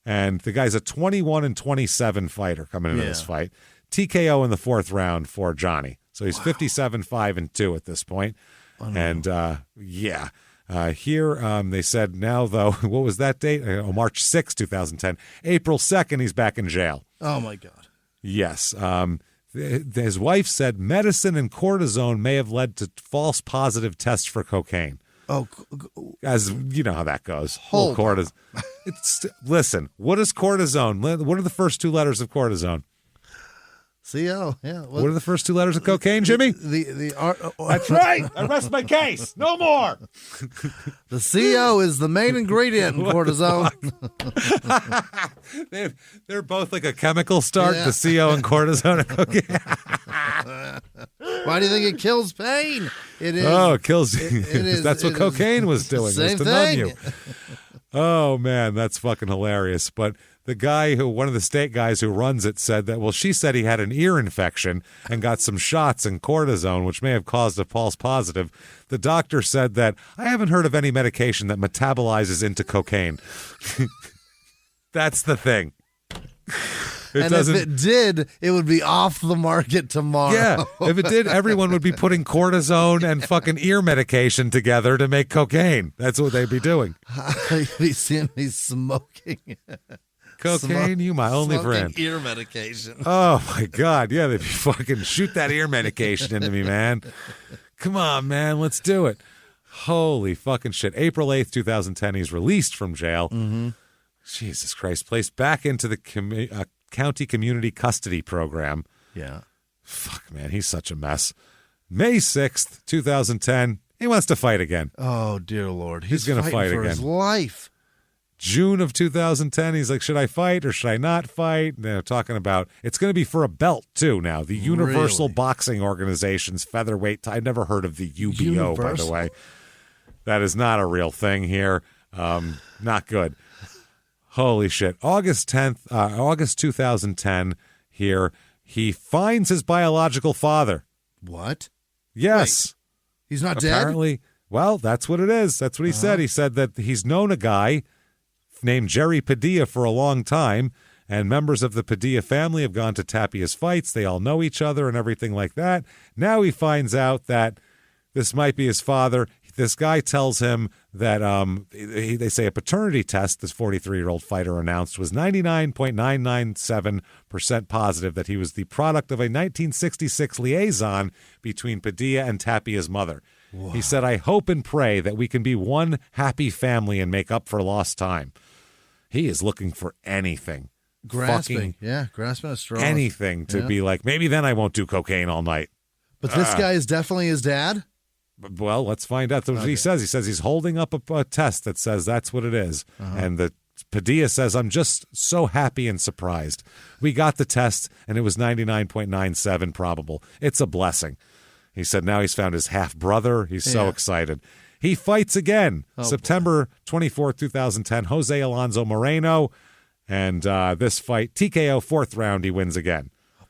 and the guy's a 21-27 fighter coming into this fight. TKO in the 4th round for Johnny. So he's 57-5-2 at this point. And, here they said now, though, what was that date? March 6, 2010. April 2nd, he's back in jail. Oh, my God. Yes. His wife said medicine and cortisone may have led to false positive tests for cocaine. Oh, as you know how that goes. Listen, what is cortisone? What are the first 2 letters of cortisone? CO, yeah. What are the first 2 letters of cocaine, Jimmy? That's right. I rest my case. No more. The CO is the main ingredient in cortisone. They're both like a chemical start, the CO and cortisone and cocaine. Why do you think it kills pain? It is. Oh, it kills you. That's what cocaine was doing. Same was to thing. numb you. Oh, man, that's fucking hilarious. But the guy one of the state guys who runs it said that, well, she said he had an ear infection and got some shots and cortisone, which may have caused a false positive. The doctor said that, I haven't heard of any medication that metabolizes into cocaine. That's the thing. If it did, it would be off the market tomorrow. Yeah, if it did, everyone would be putting cortisone and fucking ear medication together to make cocaine. That's what they'd be doing. You'd see me smoking. Cocaine, you my only friend. Ear medication. Oh, my God. Yeah, they'd be fucking shoot that ear medication into me, man. Come on, man. Let's do it. Holy fucking shit. April 8th, 2010, he's released from jail. Mm-hmm. Jesus Christ. Placed back into the county community custody program. Yeah. Fuck, man. He's such a mess. May 6th, 2010, he wants to fight again. Oh, dear Lord. He's going to fight for again. His life. June of 2010, he's like, should I fight or should I not fight? And they're talking about, it's going to be for a belt, too, now. The Universal Boxing Organization's featherweight. I've never heard of the UBO, by the way. That is not a real thing here. Not good. Holy shit. August 2010 here, he finds his biological father. What? Yes. Wait, he's not Apparently, dead? Well, that's what it is. That's what he said. He said that he's known a guy named Jerry Padilla for a long time, and members of the Padilla family have gone to Tapia's fights. They all know each other and everything like that. Now he finds out that this might be his father. This guy tells him that they say a paternity test this 43-year-old fighter announced was 99.997% positive that he was the product of a 1966 liaison between Padilla and Tapia's mother. Whoa. He said, I hope and pray that we can be one happy family and make up for lost time. He is looking for anything. Grasping a straw. Anything to be like, maybe then I won't do cocaine all night. But this guy is definitely his dad? Well, let's find out. That's what he says. He says he's holding up a test that says that's what it is. And the Padilla says, I'm just so happy and surprised. We got the test, and it was 99.97 probable. It's a blessing. He said now he's found his half-brother. He's so excited. He fights again. September 24, 2010, Jose Alonso Moreno. And this fight, TKO 4th round, he wins again. Oh,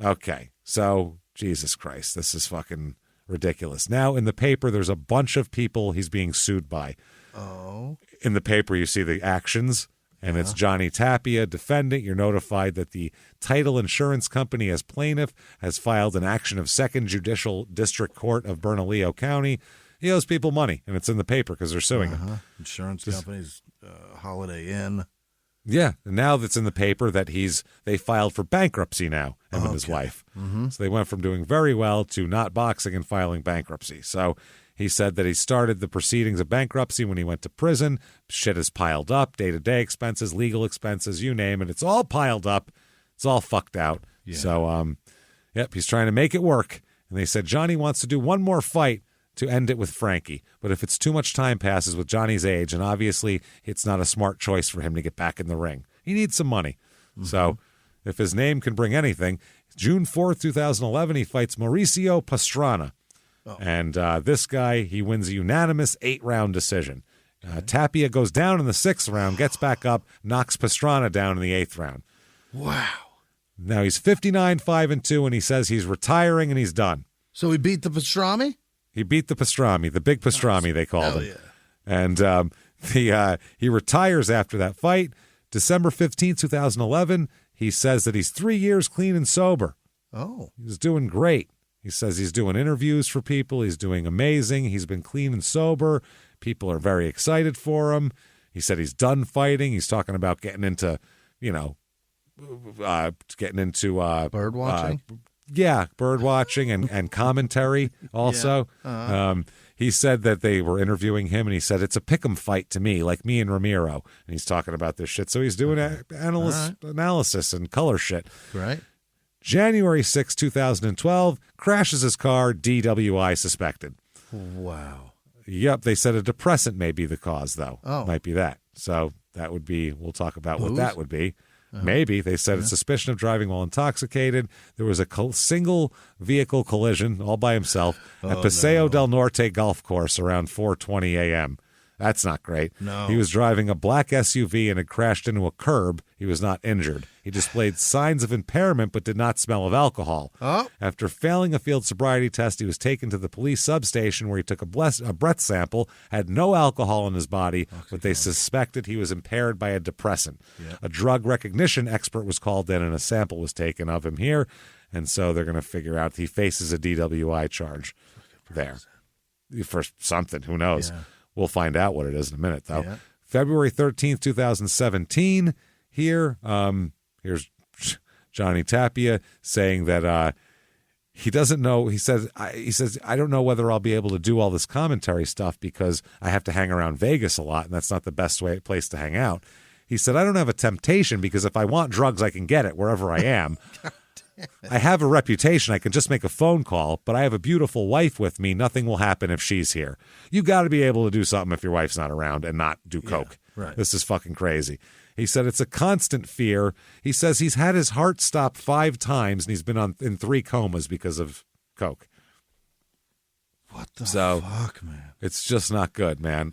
boy. Okay, so Jesus Christ, this is fucking ridiculous. Now, in the paper, there's a bunch of people he's being sued by. Oh. In the paper, you see the actions, and it's Johnny Tapia defendant. You're notified that the title insurance company as plaintiff has filed an action of 2nd Judicial District Court of Bernalillo County. He owes people money, and it's in the paper because they're suing him. Insurance companies, Holiday Inn. Yeah, and now that's in the paper that they filed for bankruptcy now, him and his wife. Mm-hmm. So they went from doing very well to not boxing and filing bankruptcy. So he said that he started the proceedings of bankruptcy when he went to prison. Shit is piled up, day-to-day expenses, legal expenses, you name it. It's all piled up. It's all fucked out. Yeah. So, he's trying to make it work. And they said Johnny wants to do one more fight to end it with Frankie. But if it's too much time passes with Johnny's age, and obviously it's not a smart choice for him to get back in the ring. He needs some money. So if his name can bring anything, June 4th, 2011, he fights Mauricio Pastrana. And this guy, he wins a unanimous 8-round decision. Tapia goes down in the 6th round, gets back up, knocks Pastrana down in the 8th round. Wow. Now he's 59-5-2, and he says he's retiring and he's done. So he beat the pastrami? He beat the pastrami, the big pastrami they called him. Yeah. And he retires after that fight. December 15th, 2011, he says that he's 3 years clean and sober. Oh. He's doing great. He says he's doing interviews for people. He's doing amazing. He's been clean and sober. People are very excited for him. He said he's done fighting. He's talking about getting into, bird watching. Bird watching and commentary also. He said that they were interviewing him, and he said it's a pick'em fight to me, like me and Ramiro. And he's talking about this shit. So he's doing analysis and color shit. Right. January 6, 2012, crashes his car, DWI suspected. Wow. Yep, they said a depressant may be the cause, though. Oh. Might be that. So that would be, we'll talk about Booze? what that would be. Maybe. They said a suspicion of driving while intoxicated. There was a single vehicle collision all by himself at Paseo del Norte Golf Course around 4:20 a.m. That's not great. No. He was driving a black SUV and had crashed into a curb. He was not injured. He displayed signs of impairment but did not smell of alcohol. Oh. After failing a field sobriety test, he was taken to the police substation where he took a breath sample, had no alcohol in his body, but they suspected he was impaired by a depressant. Yeah. A drug recognition expert was called in and a sample was taken of him here, and so they're going to figure out he faces a DWI charge there. For something, who knows? Yeah. We'll find out what it is in a minute, though. Yeah. February 13th, 2017, here's Johnny Tapia saying that he doesn't know. He says, I don't know whether I'll be able to do all this commentary stuff because I have to hang around Vegas a lot, and that's not the best place to hang out. He said, I don't have a temptation because if I want drugs, I can get it wherever I am. I have a reputation. I can just make a phone call, but I have a beautiful wife with me. Nothing will happen if she's here. You got to be able to do something if your wife's not around and not do coke. Right. This is fucking crazy. He said it's a constant fear. He says he's had his heart stop 5 times and he's been in 3 comas because of coke. What the fuck, man? It's just not good, man.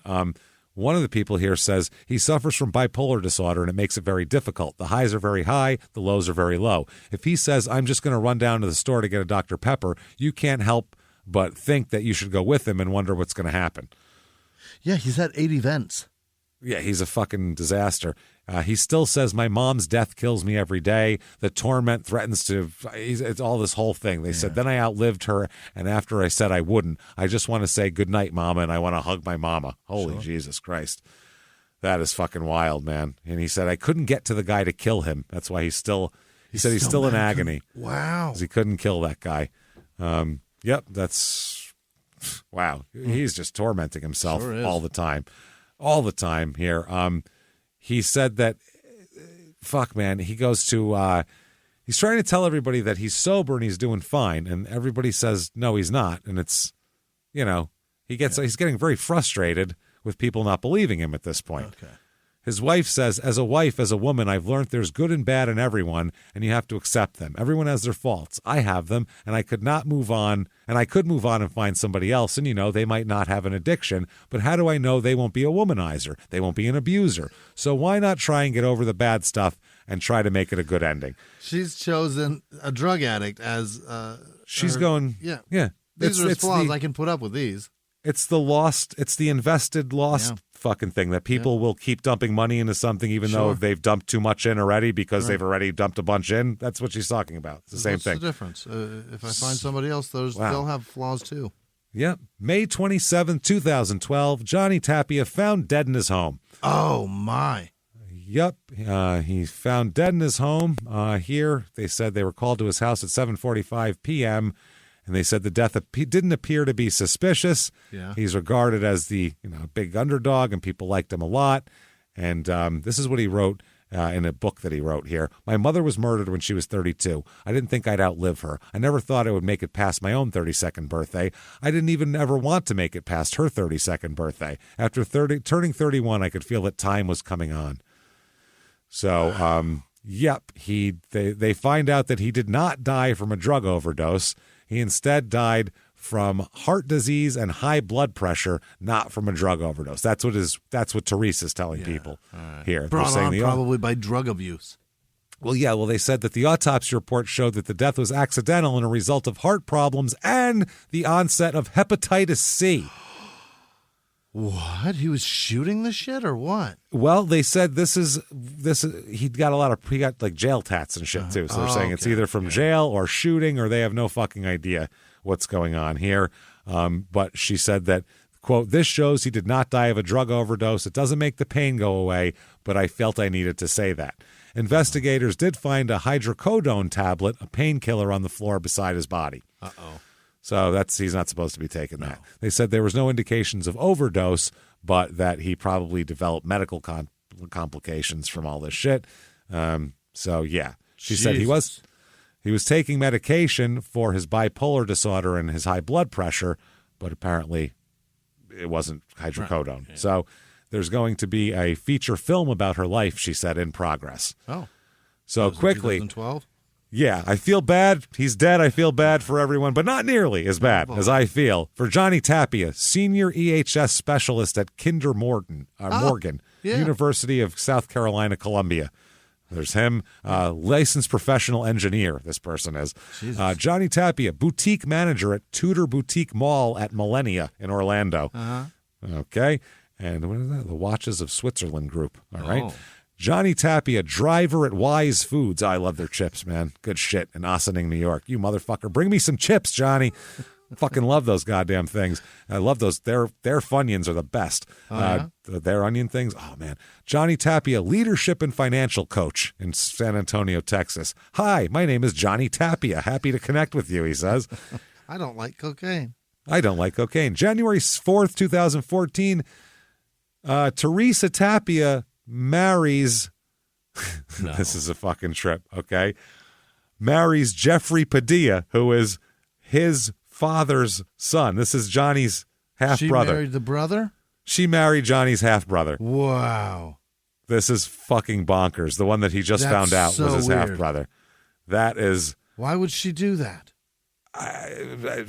One of the people here says he suffers from bipolar disorder and it makes it very difficult. The highs are very high, the lows are very low. If he says, I'm just going to run down to the store to get a Dr. Pepper, you can't help but think that you should go with him and wonder what's going to happen. Yeah, he's had 8 events. Yeah, he's a fucking disaster. He still says, my mom's death kills me every day. The torment threatens to, it's all this whole thing. They said, then I outlived her, and after I said I wouldn't, I just want to say goodnight, Mama, and I want to hug my mama. Holy Jesus Christ. That is fucking wild, man. And he said, I couldn't get to the guy to kill him. That's why he's still in agony. Wow. Because he couldn't kill that guy. Yep, that's, wow. He's just tormenting himself all the time. All the time here. He said that, fuck, man, he goes to, he's trying to tell everybody that he's sober and he's doing fine. And everybody says, no, he's not. And it's, he's getting very frustrated with people not believing him at this point. Okay. His wife says, as a wife, as a woman, I've learned there's good and bad in everyone, and you have to accept them. Everyone has their faults. I have them, and I could move on and find somebody else, and they might not have an addiction, but how do I know they won't be a womanizer? They won't be an abuser. So why not try and get over the bad stuff and try to make it a good ending? She's chosen a drug addict as she's going, yeah. These are his flaws. I can put up with these. It's the invested lost fucking thing that people will keep dumping money into something even though they've dumped too much in already because they've already dumped a bunch in. That's what she's talking about. It's the same thing. What's the difference? If I find somebody else, they'll have flaws too. Yep. May 27th, 2012, Johnny Tapia found dead in his home. Oh, my. Yep. He found dead in his home. Here, they said they were called to his house at 7:45 p.m., and they said the death didn't appear to be suspicious. Yeah. He's regarded as the big underdog, and people liked him a lot. And this is what he wrote in a book that he wrote here. My mother was murdered when she was 32. I didn't think I'd outlive her. I never thought I would make it past my own 32nd birthday. I didn't even ever want to make it past her 32nd birthday. After turning 31, I could feel that time was coming on. So, yep, they find out that he did not die from a drug overdose. He instead died from heart disease and high blood pressure, not from a drug overdose. That's what Teresa's telling people here. Brought on probably by drug abuse. Well, yeah. Well, they said that the autopsy report showed that the death was accidental and a result of heart problems and the onset of hepatitis C. What? He was shooting the shit or what? Well, they said this is he got like jail tats and shit too. So they're saying it's either from jail or shooting, or they have no fucking idea what's going on here. But she said that, quote, this shows he did not die of a drug overdose. It doesn't make the pain go away, but I felt I needed to say that. Investigators did find a hydrocodone tablet, a painkiller, on the floor beside his body. Uh-oh. So he's not supposed to be taking that. They said there was no indications of overdose, but that he probably developed medical complications from all this shit. So yeah, she said he was taking medication for his bipolar disorder and his high blood pressure, but apparently it wasn't hydrocodone. Right. Yeah. So there's going to be a feature film about her life, she said, in progress. Oh. So quickly. 2012? Yeah, I feel bad. He's dead. I feel bad for everyone, but not nearly as bad as I feel for Johnny Tapia, senior EHS specialist at Kinder Morgan, University of South Carolina, Columbia. There's him, licensed professional engineer, this person is. Johnny Tapia, boutique manager at Tudor Boutique Mall at Millennia in Orlando. Okay, and what is that? The Watches of Switzerland Group. All right. Johnny Tapia, driver at Wise Foods. I love their chips, man. Good shit. In Ossining, New York. You motherfucker. Bring me some chips, Johnny. Fucking love those goddamn things. I love those. Their Funyuns are the best. Their onion things. Oh, man. Johnny Tapia, leadership and financial coach in San Antonio, Texas. Hi, my name is Johnny Tapia. Happy to connect with you, he says. I don't like cocaine. I don't like cocaine. January 4th, 2014, Teresa Tapia marries, this is a fucking trip, okay? Marries Jeffrey Padilla, who is his father's son. This is Johnny's half-brother. She married the brother? She married Johnny's half-brother. Wow. This is fucking bonkers. The one that he just found out was his half-brother. That is... Why would she do that?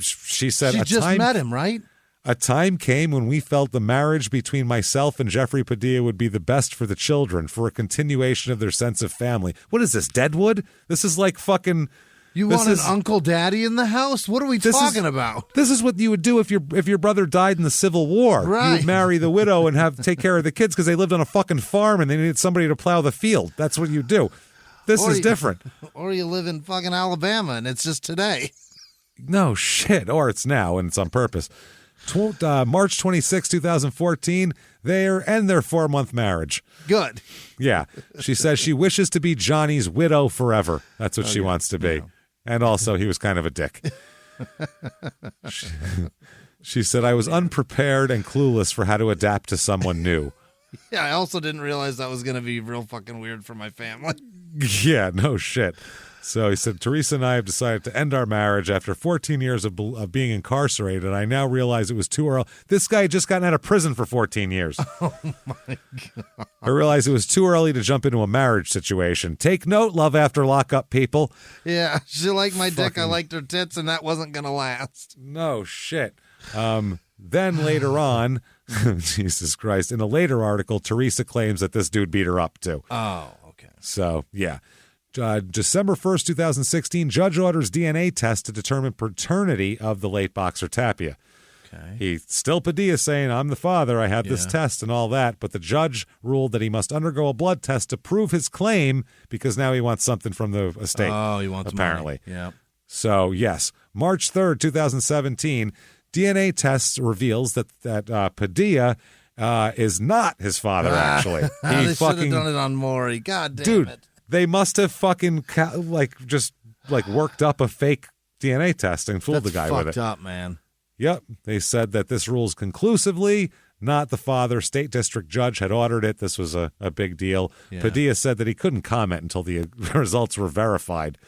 She said... She just met him, right? A time came when we felt the marriage between myself and Jeffrey Padilla would be the best for the children, for a continuation of their sense of family. What is this, Deadwood? This is like fucking... You want an Uncle Daddy in the house? What are we talking about? This is what you would do if your brother died in the Civil War. Right. You would marry the widow and take care of the kids because they lived on a fucking farm and they needed somebody to plow the field. That's what you do. This is different. Or you live in fucking Alabama and it's just today. No shit. Or it's now and it's on purpose. March 26, 2014, they end their 4-month marriage. Good. Yeah. She says she wishes to be Johnny's widow forever. That's what she wants to be. Yeah. And also, he was kind of a dick. She said, I was unprepared and clueless for how to adapt to someone new. Yeah, I also didn't realize that was going to be real fucking weird for my family. Yeah, no shit. So he said, Teresa and I have decided to end our marriage after 14 years of being incarcerated. I now realize it was too early. This guy had just gotten out of prison for 14 years. Oh, my God. I realized it was too early to jump into a marriage situation. Take note, love after lockup, people. Yeah, she liked my dick. I liked her tits, and that wasn't going to last. No shit. Then later on, Jesus Christ, in a later article, Teresa claims that this dude beat her up, too. Oh, okay. So, yeah. December 1st, 2016, judge orders DNA test to determine paternity of the late boxer Tapia. Okay. He's still Padilla saying, I'm the father, I had this test and all that, but the judge ruled that he must undergo a blood test to prove his claim because now he wants something from the estate. Oh, he wants apparently. Money. Yeah. So, yes, March 3rd, 2017, DNA test reveals that Padilla is not his father, actually. They should have done it on Maury. God damn it. They must have fucking worked up a fake DNA test and fooled the guy with it. That's fucked up, man. Yep. They said that this rules conclusively not the father. State district judge had ordered it. This was a big deal. Yeah. Padilla said that he couldn't comment until the results were verified.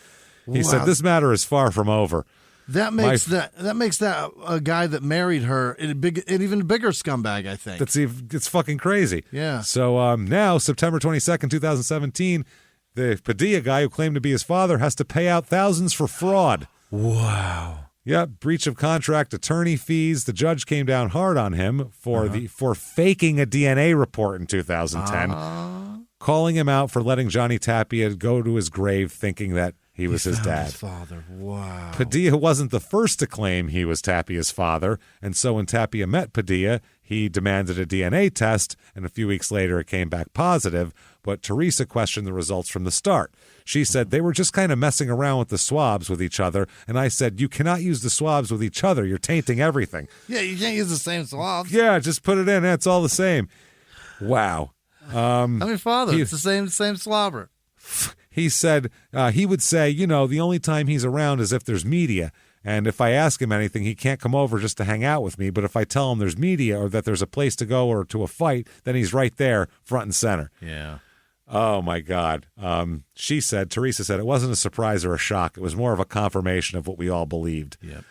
He Wow. said, this matter is far from over. That makes that a guy that married her an even bigger scumbag, I think. It's fucking crazy. Yeah. So now, September 22nd, 2017, the Padilla guy who claimed to be his father has to pay out thousands for fraud. Wow. Yep, breach of contract, attorney fees. The judge came down hard on him for faking a DNA report in 2010, calling him out for letting Johnny Tapia go to his grave thinking that he was his dad. His father. Wow. Padilla wasn't the first to claim he was Tapia's father, and so when Tapia met Padilla, he demanded a DNA test, and a few weeks later it came back positive, but Teresa questioned the results from the start. She said they were just kind of messing around with the swabs with each other, and I said, you cannot use the swabs with each other. You're tainting everything. Yeah, you can't use the same swabs. Yeah, just put it in. It's all the same. Wow. Father, it's the same slobber. He said he would say, the only time he's around is if there's media. And if I ask him anything, he can't come over just to hang out with me. But if I tell him there's media or that there's a place to go or to a fight, then he's right there, front and center. Yeah. Oh, my God. Teresa said, it wasn't a surprise or a shock. It was more of a confirmation of what we all believed. Yep.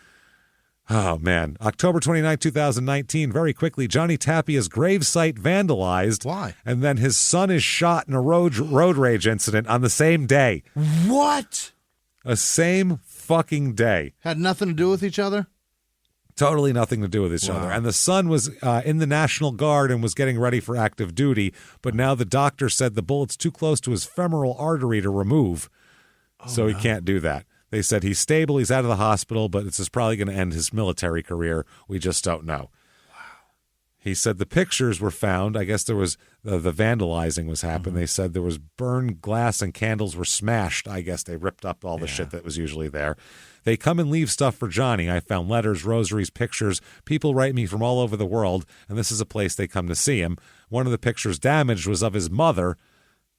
Oh, man. October 29, 2019, very quickly, Johnny Tapia's gravesite vandalized. Why? And then his son is shot in a road rage incident on the same day. What? A same fucking day. Had nothing to do with each other? Totally nothing to do with each other. And the son was in the National Guard and was getting ready for active duty, but now the doctor said the bullet's too close to his femoral artery to remove, so he can't do that. They said he's stable, he's out of the hospital, but it's probably going to end his military career. We just don't know. Wow. He said the pictures were found. I guess there was the vandalizing was happening. They said there was burned glass and candles were smashed. I guess they ripped up all the shit that was usually there. They come and leave stuff for Johnny. I found letters, rosaries, pictures. People write me from all over the world, and this is a place they come to see him. One of the pictures damaged was of his mother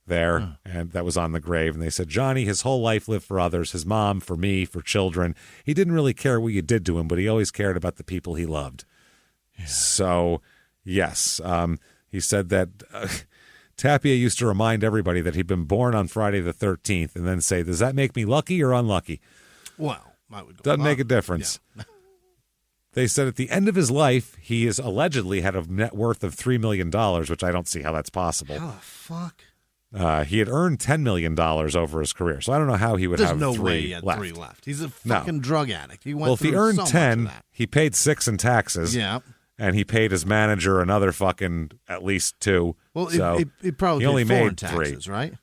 there, and that was on the grave. And they said, Johnny, his whole life lived for others, his mom, for me, for children. He didn't really care what you did to him, but he always cared about the people he loved. Yeah. So, yes, he said that Tapia used to remind everybody that he'd been born on Friday the 13th and then say, does that make me lucky or unlucky? Well, I would go doesn't make a difference. Yeah. They said at the end of his life, he is allegedly had a net worth of $3 million, which I don't see how that's possible. How the fuck? He had earned $10 million over his career, so I don't know how he would have no three way he had left. 3 left. He's a fucking drug addict. He went well, if he earned 10, he paid 6 in taxes. Yeah. And he paid his manager another fucking at least 2. Well, so he probably only paid 4 made in taxes, 3. Right?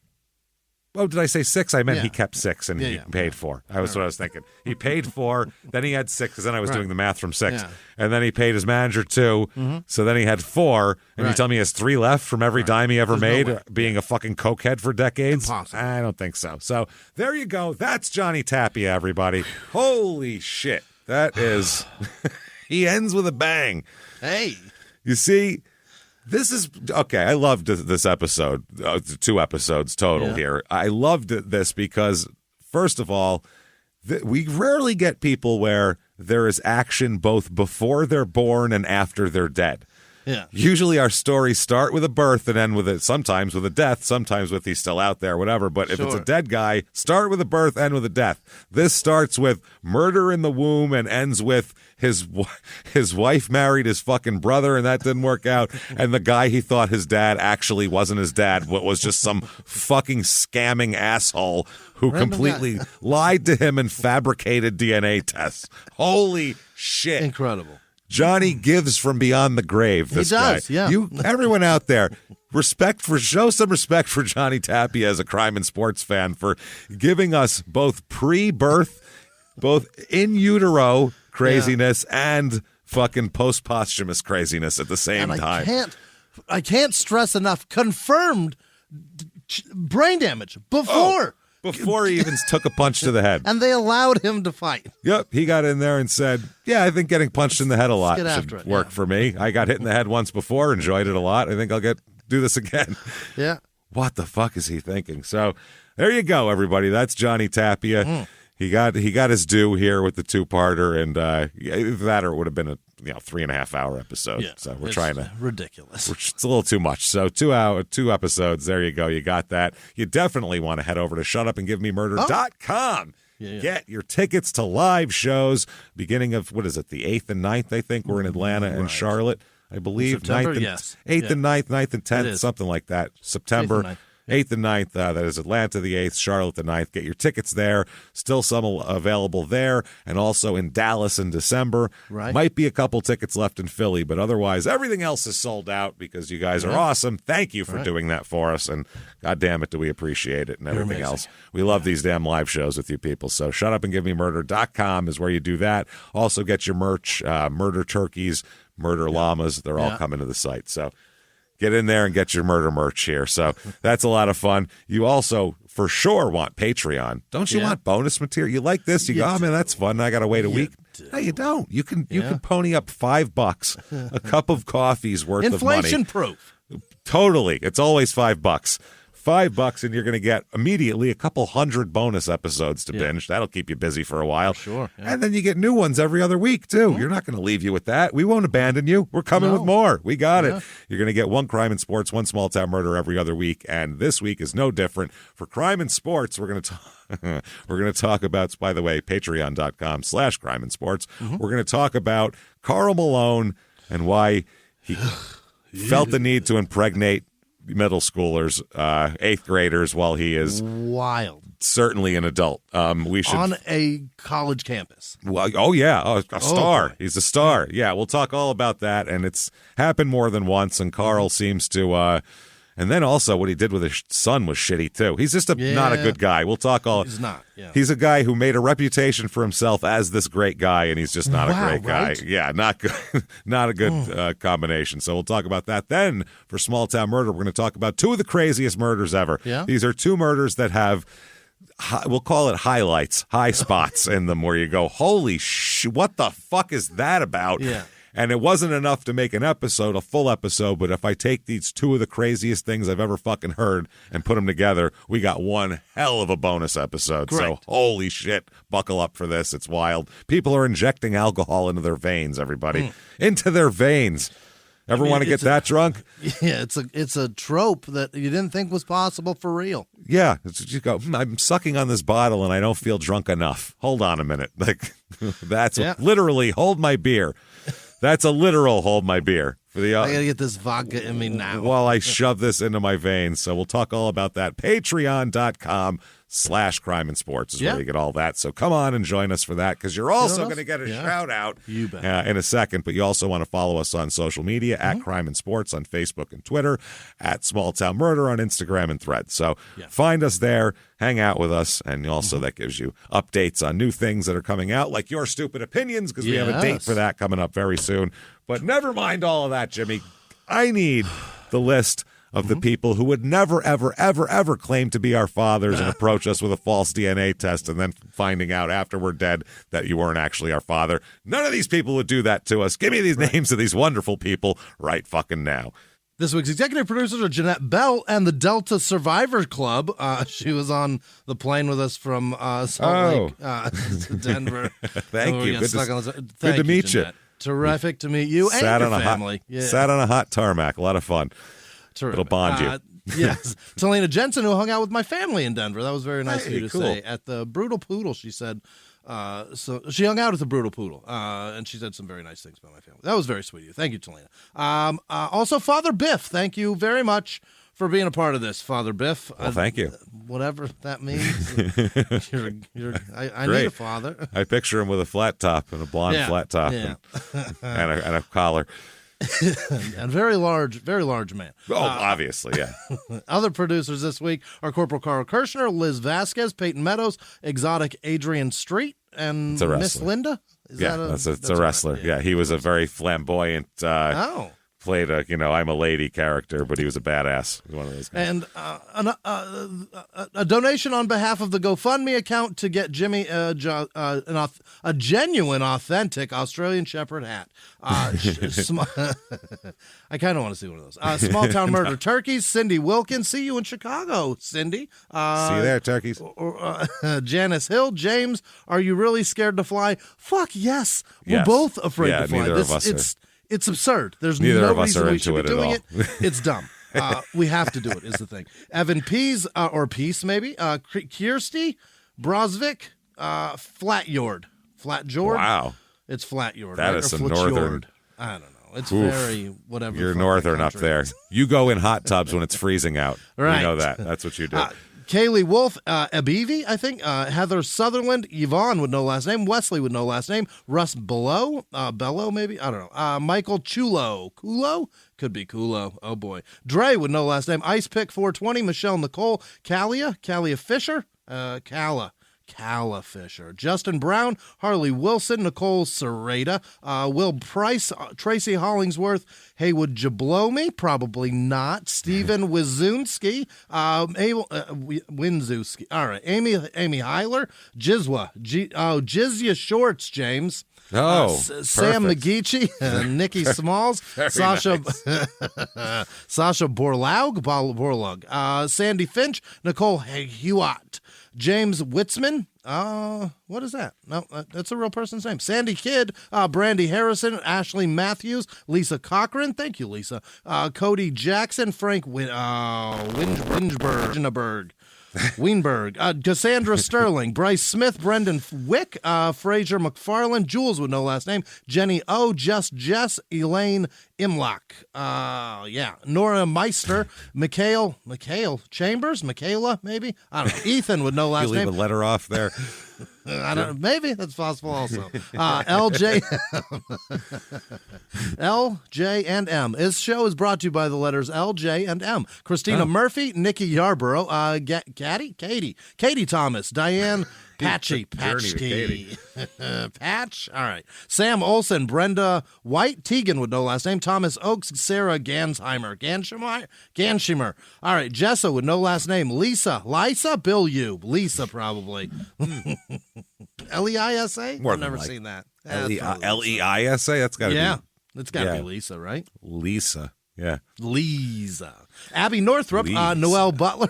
Oh, did I say 6? I meant he kept 6 and he paid 4. That was what I was thinking. He paid 4, then he had 6, because then I was doing the math from 6. Yeah. And then he paid his manager 2, so then he had 4. And you tell me he has 3 left from every dime he ever made, being a fucking cokehead for decades? Impossible. I don't think so. So there you go. That's Johnny Tapia, everybody. Holy shit. That is... He ends with a bang. Hey. You see... This is okay. I loved this episode, 2 episodes total here. I loved this because, first of all, we rarely get people where there is action both before they're born and after they're dead. Yeah. Usually our stories start with a birth and end with it, sometimes with a death, sometimes with he's still out there, whatever. But if it's a dead guy, start with a birth, end with a death. This starts with murder in the womb and ends with his wife married his fucking brother and that didn't work out. And the guy he thought his dad actually wasn't his dad, but was just some fucking scamming asshole who completely lied to him and fabricated DNA tests. Holy shit. Incredible. Johnny gives from beyond the grave. This he does, guy. Everyone out there, show some respect for Johnny Tapia as a crime and sports fan for giving us both pre-birth, both in utero craziness and fucking post-posthumous craziness at the same time. I can't stress enough. Confirmed brain damage before. Before he even took a punch to the head. And they allowed him to fight. Yep, he got in there and said, yeah, I think getting punched in the head a lot should work for me. I got hit in the head once before, enjoyed it a lot. I think I'll do this again. Yeah. What the fuck is he thinking? So there you go, everybody. That's Johnny Tapia. He got his due here with the 2-parter, and either that or it would have been a 3.5-hour episode. Yeah, so we're trying to ridiculous. It's a little too much. So 2 episodes. There you go. You got that. You definitely want to head over to shutupandgivememurder.com. Yeah. Get your tickets to live shows beginning of, what is it, the 8th and 9th, I think. We're in Atlanta and Charlotte, I believe. September, 9th and, yes. 8th and 9th, 9th and 10th, something like that. September 8th and 9th, that is Atlanta the 8th, Charlotte the 9th. Get your tickets there. Still some available there, and also in Dallas in December. Right. Might be a couple tickets left in Philly, but otherwise everything else is sold out because you guys are awesome. Thank you for doing that for us, and God damn it, do we appreciate it and everything else. We love these damn live shows with you people. So shutupandgivememurder.com is where you do that. Also get your merch, murder turkeys, murder llamas. They're all coming to the site. So get in there and get your murder merch here. So that's a lot of fun. You also, for sure, want Patreon. Don't you want bonus material? You like this? You go, oh, man, that's fun. I got to wait a week. No, you don't. You can pony up $5, a cup of coffee's worth of money. Inflation proof. Totally. It's always $5. $5 and you're going to get immediately a couple hundred bonus episodes to binge. That'll keep you busy for a while. Sure. Yeah. And then you get new ones every other week, too. You're not going to leave you with that. We won't abandon you. We're coming with more. We got it. You're going to get one Crime and Sports, one Small Town Murder every other week. And this week is no different. For Crime and Sports, we're going to talk about, by the way, patreon.com/Crime and Sports. We're going to talk about Karl Malone and why he felt the need to impregnate middle schoolers, 8th graders, while he is wild, certainly an adult. We should on a college campus. Well, a star. He's a star. Yeah, we'll talk all about that, and it's happened more than once. And Karl seems to. And then also what he did with his son was shitty, too. He's just not a good guy. We'll talk all... He's not, yeah. He's a guy who made a reputation for himself as this great guy, and he's just not a great guy. Right? Yeah, not good, not a good combination. So we'll talk about that. Then, for Small Town Murder, we're going to talk about 2 of the craziest murders ever. Yeah? These are 2 murders that have... We'll call it highlights, high spots in them where you go, holy what the fuck is that about? Yeah. And it wasn't enough to make a full episode, but if I take these 2 of the craziest things I've ever fucking heard and put them together, we got one hell of a bonus episode. Great. So holy shit, buckle up for this. It's wild. People are injecting alcohol into their veins, everybody. Into their veins. Ever want to get that drunk? Yeah, it's a trope that you didn't think was possible for real. Yeah, you go, I'm sucking on this bottle and I don't feel drunk enough. Hold on a minute. Like that's literally hold my beer. That's a literal hold my beer. For the, I got to get this vodka in me now. While I shove this into my veins. So we'll talk all about that. Patreon.com/Crime and Sports is where you get all that. So come on and join us for that because you're also going to get a shout out in a second. But you also want to follow us on social media at Crime and Sports on Facebook and Twitter, at Small Town Murder on Instagram and Threads. So find us there, hang out with us, and also that gives you updates on new things that are coming out, like Your Stupid Opinions, because we have a date for that coming up very soon. But never mind all of that, Jimmy. I need the list of the people who would never, ever, ever, ever claim to be our fathers and approach us with a false DNA test and then finding out after we're dead that you weren't actually our father. None of these people would do that to us. Give me these names of these wonderful people right fucking now. This week's executive producers are Jeanette Bell and the Delta Survivor Club. She was on the plane with us from Salt Lake to Denver. Thank you. Good to meet you. Terrific to meet you and your family. Sat on a hot tarmac. A lot of fun. Terrific. It'll bond you. Yes. Talena Jensen, who hung out with my family in Denver. That was very nice of you to say. At the Brutal Poodle, she said. So she hung out at the Brutal Poodle, and she said some very nice things about my family. That was very sweet of you. Thank you, Talena. Also, Father Biff, thank you very much for being a part of this, Father Biff. Well, thank you. Whatever that means. I need a father. I picture him with a flat top and a blonde flat top and a collar. And very large man. Oh, obviously, yeah. Other producers this week are Corporal Carl Kirshner, Liz Vasquez, Peyton Meadows, Exotic Adrian Street, and Miss Linda. It's a wrestler. Yeah, he was a very flamboyant played a I'm a lady character, but he was a badass. He was one of those guys. And a donation on behalf of the GoFundMe account to get Jimmie a genuine, authentic Australian Shepherd hat. I kind of want to see one of those. Small Town Murder Turkeys. Cindy Wilkins. See you in Chicago, Cindy. See you there, turkeys. Janice Hill. James, are you really scared to fly? Fuck yes. We're both afraid to fly. Neither of us are. It's absurd. There's Neither no of us reason are we should into be it doing at it. It's dumb. We have to do it, is the thing. Evan Pease, or Peace, maybe. Kirsty Brosvik, Flatjord. Flatjord? Wow. It's Flatjord. That right? is Or some Flatjord. northern. I don't know. It's very whatever. You're northern up there. You go in hot tubs when it's freezing out. Right. You know that. That's what you do. Kaylee Wolf, Abivi, I think. Heather Sutherland, Yvonne with no last name. Wesley with no last name. Russ Bellow, maybe? I don't know. Michael Chulo. Kulo? Could be Kulo. Oh, boy. Dre with no last name. Ice Pick 420. Michelle Nicole. Callia Fisher. Calla Fisher. Justin Brown. Harley Wilson. Nicole Serrata. Will Price. Tracy Hollingsworth. Haywood Jablomi. Probably not. Stephen Wizunski. Winzewski. All right. Amy Heiler. Jizwa. Jizya Shorts, James. Sam McGeechee, Nikki Smalls, Sasha Sasha Borlaug, Sandy Finch, Nicole Hewitt, James Witzman. What is that? No, that's a real person's name. Sandy Kidd, Brandy Harrison, Ashley Matthews, Lisa Cochran. Thank you, Lisa. Cody Jackson, Frank Winberg. Cassandra Sterling, Bryce Smith, Brendan Wick, Fraser McFarland, Jules with no last name, Jenny O, Jess, Elaine Imlock, Nora Meister, Mikhail Chambers, Michaela, maybe? I don't know. Ethan with no last you leave name. a letter off there. I don't. Maybe that's possible. Also, LJ and M. This show is brought to you by the letters LJ and M. Christina Murphy, Nikki Yarborough, Katie Thomas, Diane Patchy, Patch. All right. Sam Olson, Brenda White, Tegan with no last name, Thomas Oakes, Sarah Ganshimer. All right. Jessa with no last name, Lisa, Bill U. Lisa, probably. Leisa? I've never seen that. Leisa? That's got to be. Yeah. It's got to be Lisa, right? Lisa. Yeah. Lisa. Abby Northrup, Noelle Butler,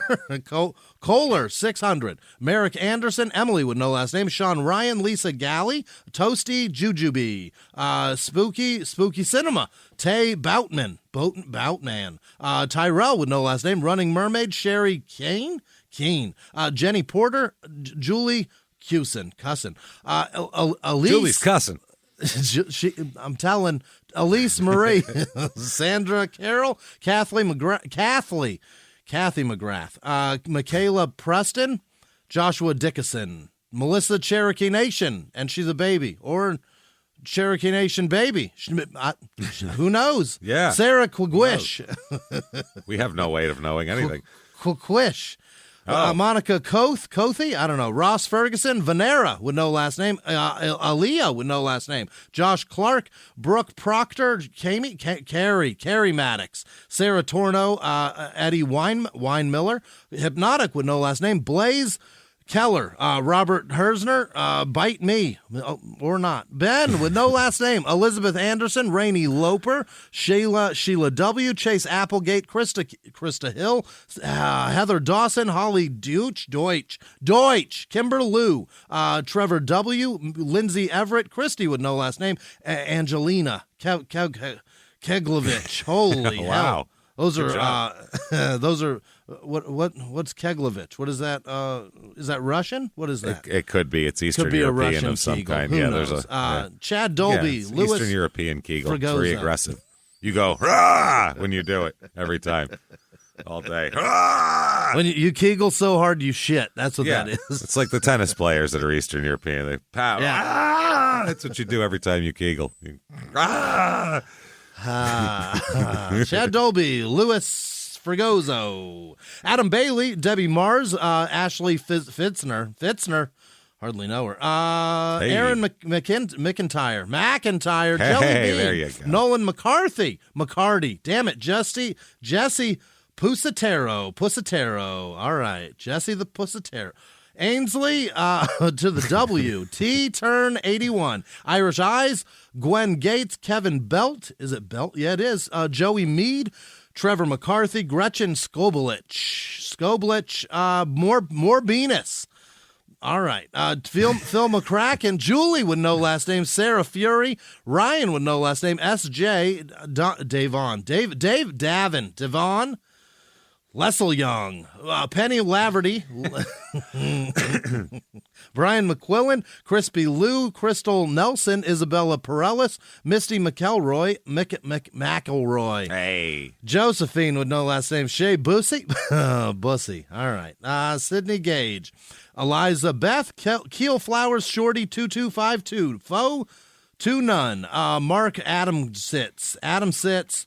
Kohler, 600. Merrick Anderson, Emily with no last name, Sean Ryan, Lisa Galley, Toasty Jujubee, Spooky Cinema, Tay Boutman, Tyrell with no last name, Running Mermaid, Sherry Keen, Jenny Porter, Julie Cussin, Elise. Julie's cussing. I'm telling Elise Marie, Sandra Carroll, Kathy McGrath, Michaela Preston, Joshua Dickinson, Melissa Cherokee Nation, and she's a baby, or Cherokee Nation baby. Who knows? Yeah. Sarah Quigwish. We have no way of knowing anything. Quigwish. Monica Kothy, I don't know. Ross Ferguson, Venera with no last name, Aaliyah with no last name, Josh Clark, Brooke Proctor, Carrie Maddox, Sarah Torno, Eddie Miller, Hypnotic with no last name, Blaze Keller, Robert Herzner, Bite Me, or not. Ben with no last name, Elizabeth Anderson, Rainey Loper, Sheila W, Chase Applegate, Krista Hill, Heather Dawson, Holly Deutsch, Kimber Lou, Trevor W, Lindsay Everett, Christy with no last name, Angelina Keglovich. Holy wow. hell. Those are what's Keglovich? What is that? Is that Russian? What is that? It could be. It's Eastern could be European a Russian of some Kegel. kind. Who yeah, knows? there's a Chad Dolby, Lewis Eastern European Kegel. It's Fregoso. very aggressive. You go rah when you do it every time, all day. Rah! When you Kegel so hard you shit. That's what that is. It's like the tennis players that are Eastern European. They pow. Yeah. Ah! That's what you do every time you Kegel. Chad Dolby, Louis Fregoso, Adam Bailey, Debbie Mars, Ashley Fitzner. Hardly know her. Aaron McIntyre. Jelly Bean. There you go. Nolan McCarty. Damn it, Jesse Pusatero. All right, Jesse the Pusatero. Ainsley to the W. T-Turn 81. Irish Eyes. Gwen Gates. Kevin Belt. Is it Belt? Yeah, it is. Joey Mead. Trevor McCarthy. Gretchen Skoblich. More Venus. All right. Phil McCracken. Julie would know last name. Sarah Fury. Ryan would know last name. S.J. Davon. Devon. Lessel Young. Penny Laverty. Brian McQuillan. Crispy Lou. Crystal Nelson. Isabella Perellis. Misty McElroy. McElroy. Hey. Josephine would know last name. Shay Bussy. Bussy. All right. Sydney Gage. Eliza Beth. Keel Flowers. Shorty 2252. Foe 2 None. Mark Adam Chits. Adam Chits.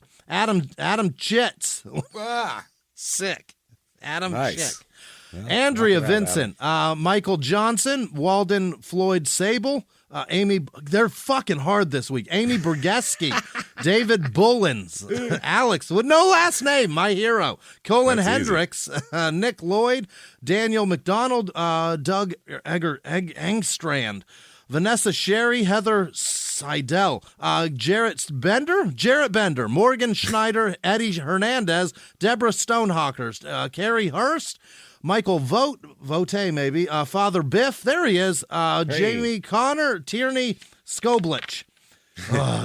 Sick. Adam nice. Chick. Yeah, Andrea Vincent. Michael Johnson. Walden Floyd Sable. Amy. They're fucking hard this week. Amy Burgeski. David Bullins. Alex with no last name. My hero. Colin That's Hendricks. Nick Lloyd. Daniel McDonald. Doug Engstrand. Vanessa Sherry, Heather Seidel, Jarrett Bender, Morgan Schneider, Eddie Hernandez, Deborah Stonehawker, Carrie Hurst, Michael Vote maybe, Father Biff, there he is, Jamie Connor, Tierney Skoblich,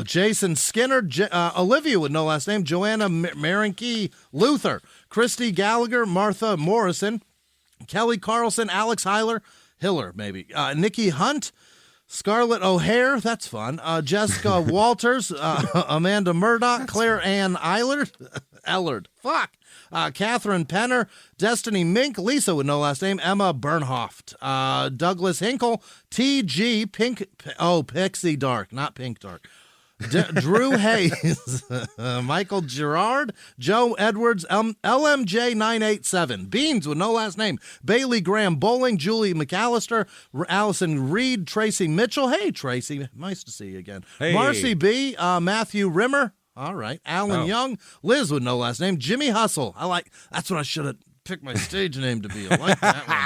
Jason Skinner, Olivia with no last name, Joanna Marinke Luther, Christy Gallagher, Martha Morrison, Kelly Carlson, Alex Hiller maybe, Nikki Hunt, Scarlett O'Hare, that's fun. Jessica Walters, Amanda Murdoch, Claire Ann Ellard. Fuck. Catherine Penner, Destiny Mink, Lisa with no last name, Emma Bernhoft, Douglas Hinkle, T.G. Pixie Dark, not Pink Dark. Drew Hayes, Michael Gerard, Joe Edwards, LMJ 987, Beans with no last name, Bailey Graham Bowling, Julie McAllister, Allison Reed, Tracy Mitchell. Hey, Tracy, nice to see you again. Hey. Marcy B, Matthew Rimmer. All right, Alan Young, Liz with no last name, Jimmy Hustle. That's what I should have picked my stage name to be. I like that one.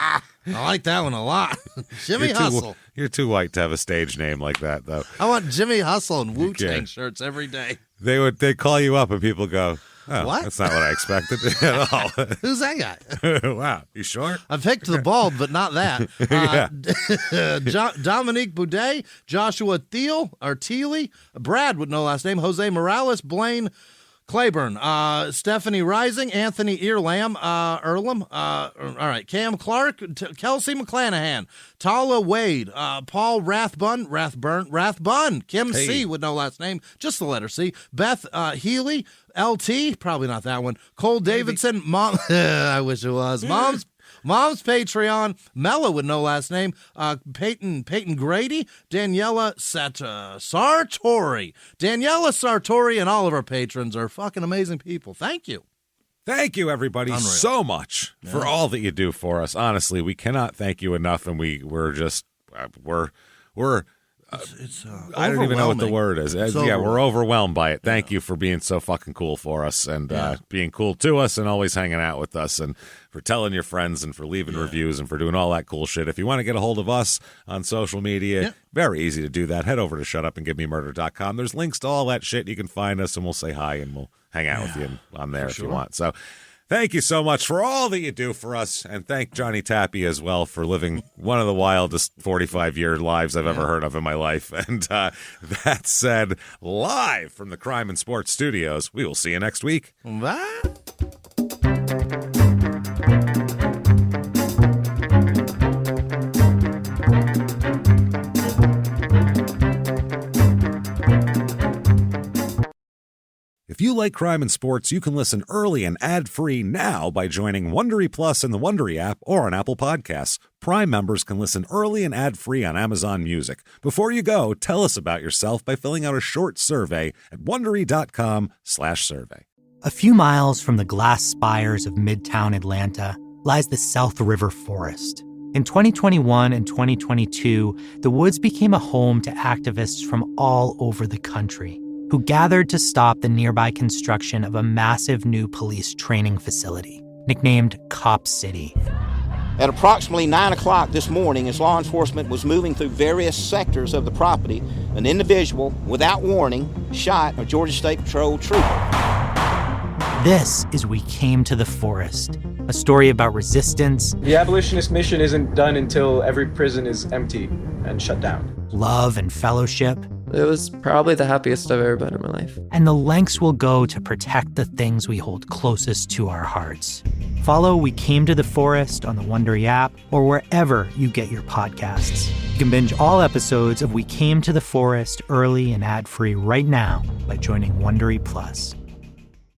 I like that one a lot. Jimmy Hustle. You're too white to have a stage name like that, though. I want Jimmy Hustle and Wu-Tang shirts every day. They call you up and people go, oh, what? That's not what I expected at all. Who's that guy? Wow, you sure? I picked the bald, but not that. Dominique Boudet, Joshua Thiele, Brad with no last name, Jose Morales, Blaine Claiborne, Stephanie Rising, Anthony Earlam, all right, Cam Clark, Kelsey McClanahan, Tala Wade, Paul Rathbun, Kim C with no last name, just the letter C, Beth Healy, LT, probably not that one, Cole Davidson, Mom, I wish it was, Mom's Patreon, Mella with no last name, Peyton Grady, Daniela Sartori. Daniela Sartori and all of our patrons are fucking amazing people. Thank you. Thank you, everybody, so much for all that you do for us. Honestly, we cannot thank you enough, and we're just we're I don't even know what the word is. We're overwhelmed by it. Thank you for being so fucking cool for us and being cool to us and always hanging out with us and for telling your friends and for leaving reviews and for doing all that cool shit. If you want to get a hold of us on social media, very easy to do that. Head over to shutupandgivememurder.com. There's links to all that shit. You can find us and we'll say hi and we'll hang out with you on there if you want. So thank you so much for all that you do for us, and thank Johnny Tapia as well for living one of the wildest 45-year lives I've ever heard of in my life. And that said, live from the Crime and Sports Studios, we will see you next week. Bye. If you like crime and sports, you can listen early and ad-free now by joining Wondery Plus in the Wondery app or on Apple Podcasts. Prime members can listen early and ad-free on Amazon Music. Before you go, tell us about yourself by filling out a short survey at Wondery.com/survey. A few miles from the glass spires of Midtown Atlanta lies the South River Forest, In 2021 and 2022, the woods became a home to activists from all over the country who gathered to stop the nearby construction of a massive new police training facility, nicknamed Cop City. At approximately 9 o'clock this morning, as law enforcement was moving through various sectors of the property, an individual, without warning, shot a Georgia State Patrol trooper. This is We Came to the Forest, a story about resistance. The abolitionist mission isn't done until every prison is empty and shut down. Love and fellowship. It was probably the happiest I've ever been in my life. And the lengths we'll go to protect the things we hold closest to our hearts. Follow We Came to the Forest on the Wondery app or wherever you get your podcasts. You can binge all episodes of We Came to the Forest early and ad-free right now by joining Wondery Plus.